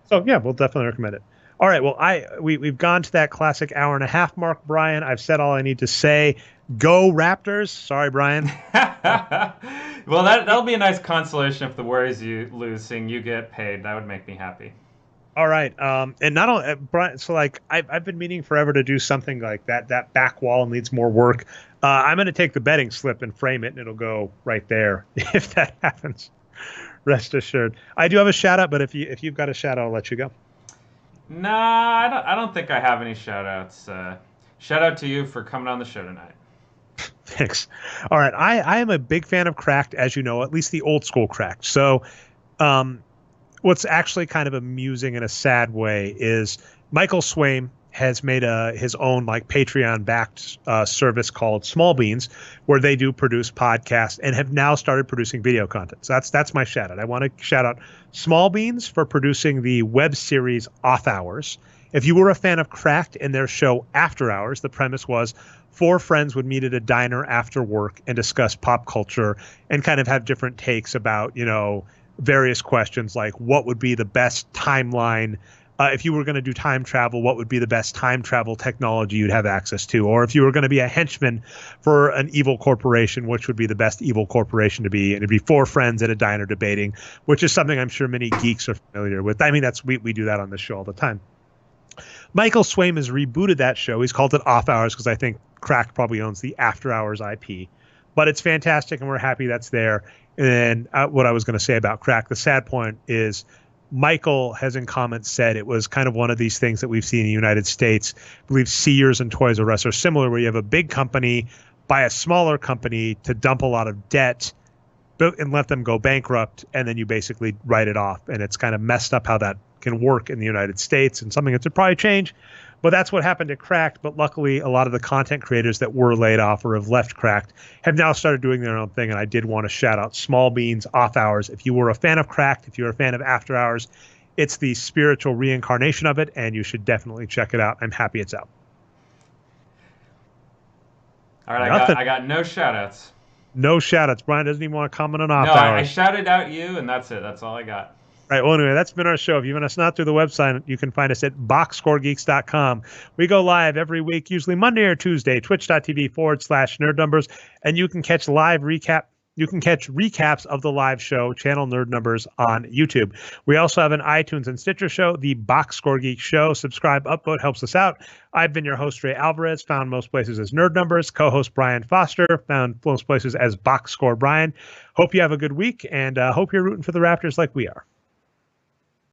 So yeah, we'll definitely recommend it. All right. Well, we've gone to that classic hour and a half mark, Brian. I've said all I need to say. Go Raptors. Sorry, Brian. Well, that'll be a nice consolation if the Warriors lose, seeing you get paid. That would make me happy. All right. And not only Brian, so like I've been meaning forever to do something like that. That back wall needs more work. I'm going to take the betting slip and frame it, and it'll go right there if that happens. Rest assured. I do have a shout out, but if you've got a shout out, I'll let you go. Nah, I don't think I have any shout outs. Shout out to you for coming on the show tonight. Thanks. All right. I am a big fan of Cracked, as you know, at least the old school Cracked. So, what's actually kind of amusing in a sad way is Michael Swaim has made his own like Patreon-backed service called Small Beans, where they do produce podcasts and have now started producing video content. So that's my shout out. I want to shout out Small Beans for producing the web series Off Hours. If you were a fan of Cracked and their show After Hours, the premise was 4 friends would meet at a diner after work and discuss pop culture and kind of have different takes about, various questions like what would be the best timeline. If you were going to do time travel, what would be the best time travel technology you'd have access to? Or if you were going to be a henchman for an evil corporation, which would be the best evil corporation to be? And it'd be 4 friends at a diner debating, which is something I'm sure many geeks are familiar with. I mean, we do that on the show all the time. Michael Swaim has rebooted that show. He's called it Off Hours because I think Cracked probably owns the After Hours IP. But it's fantastic, and we're happy that's there. And then what I was going to say about Cracked, the sad point is Michael has in comments said it was kind of one of these things that we've seen in the United States. I believe Sears and Toys R Us are similar, where you have a big company buy a smaller company to dump a lot of debt and let them go bankrupt, and then you basically write it off. And it's kind of messed up how that can work in the United States, and something that should probably change. But that's what happened at Cracked. But luckily, a lot of the content creators that were laid off or have left Cracked have now started doing their own thing. And I did want to shout out Small Beans, Off Hours. If you were a fan of Cracked, if you're a fan of After Hours, it's the spiritual reincarnation of it, and you should definitely check it out. I'm happy it's out. All right, I got no shout outs. No shout outs. Brian doesn't even want to comment on Off Hours. No, I shouted out you, and that's it. That's all I got. All right. Well, anyway, that's been our show. If you want us not through the website, you can find us at boxscoregeeks.com. We go live every week, usually Monday or Tuesday, twitch.tv/Nerd Numbers. And you can catch live recap. You can catch recaps of the live show, channel Nerd Numbers, on YouTube. We also have an iTunes and Stitcher show, the Box Score Geek Show. Subscribe, upvote, helps us out. I've been your host, Ray Alvarez, found most places as Nerd Numbers. Co-host Brian Foster, found most places as Box Score Brian. Hope you have a good week, and hope you're rooting for the Raptors like we are.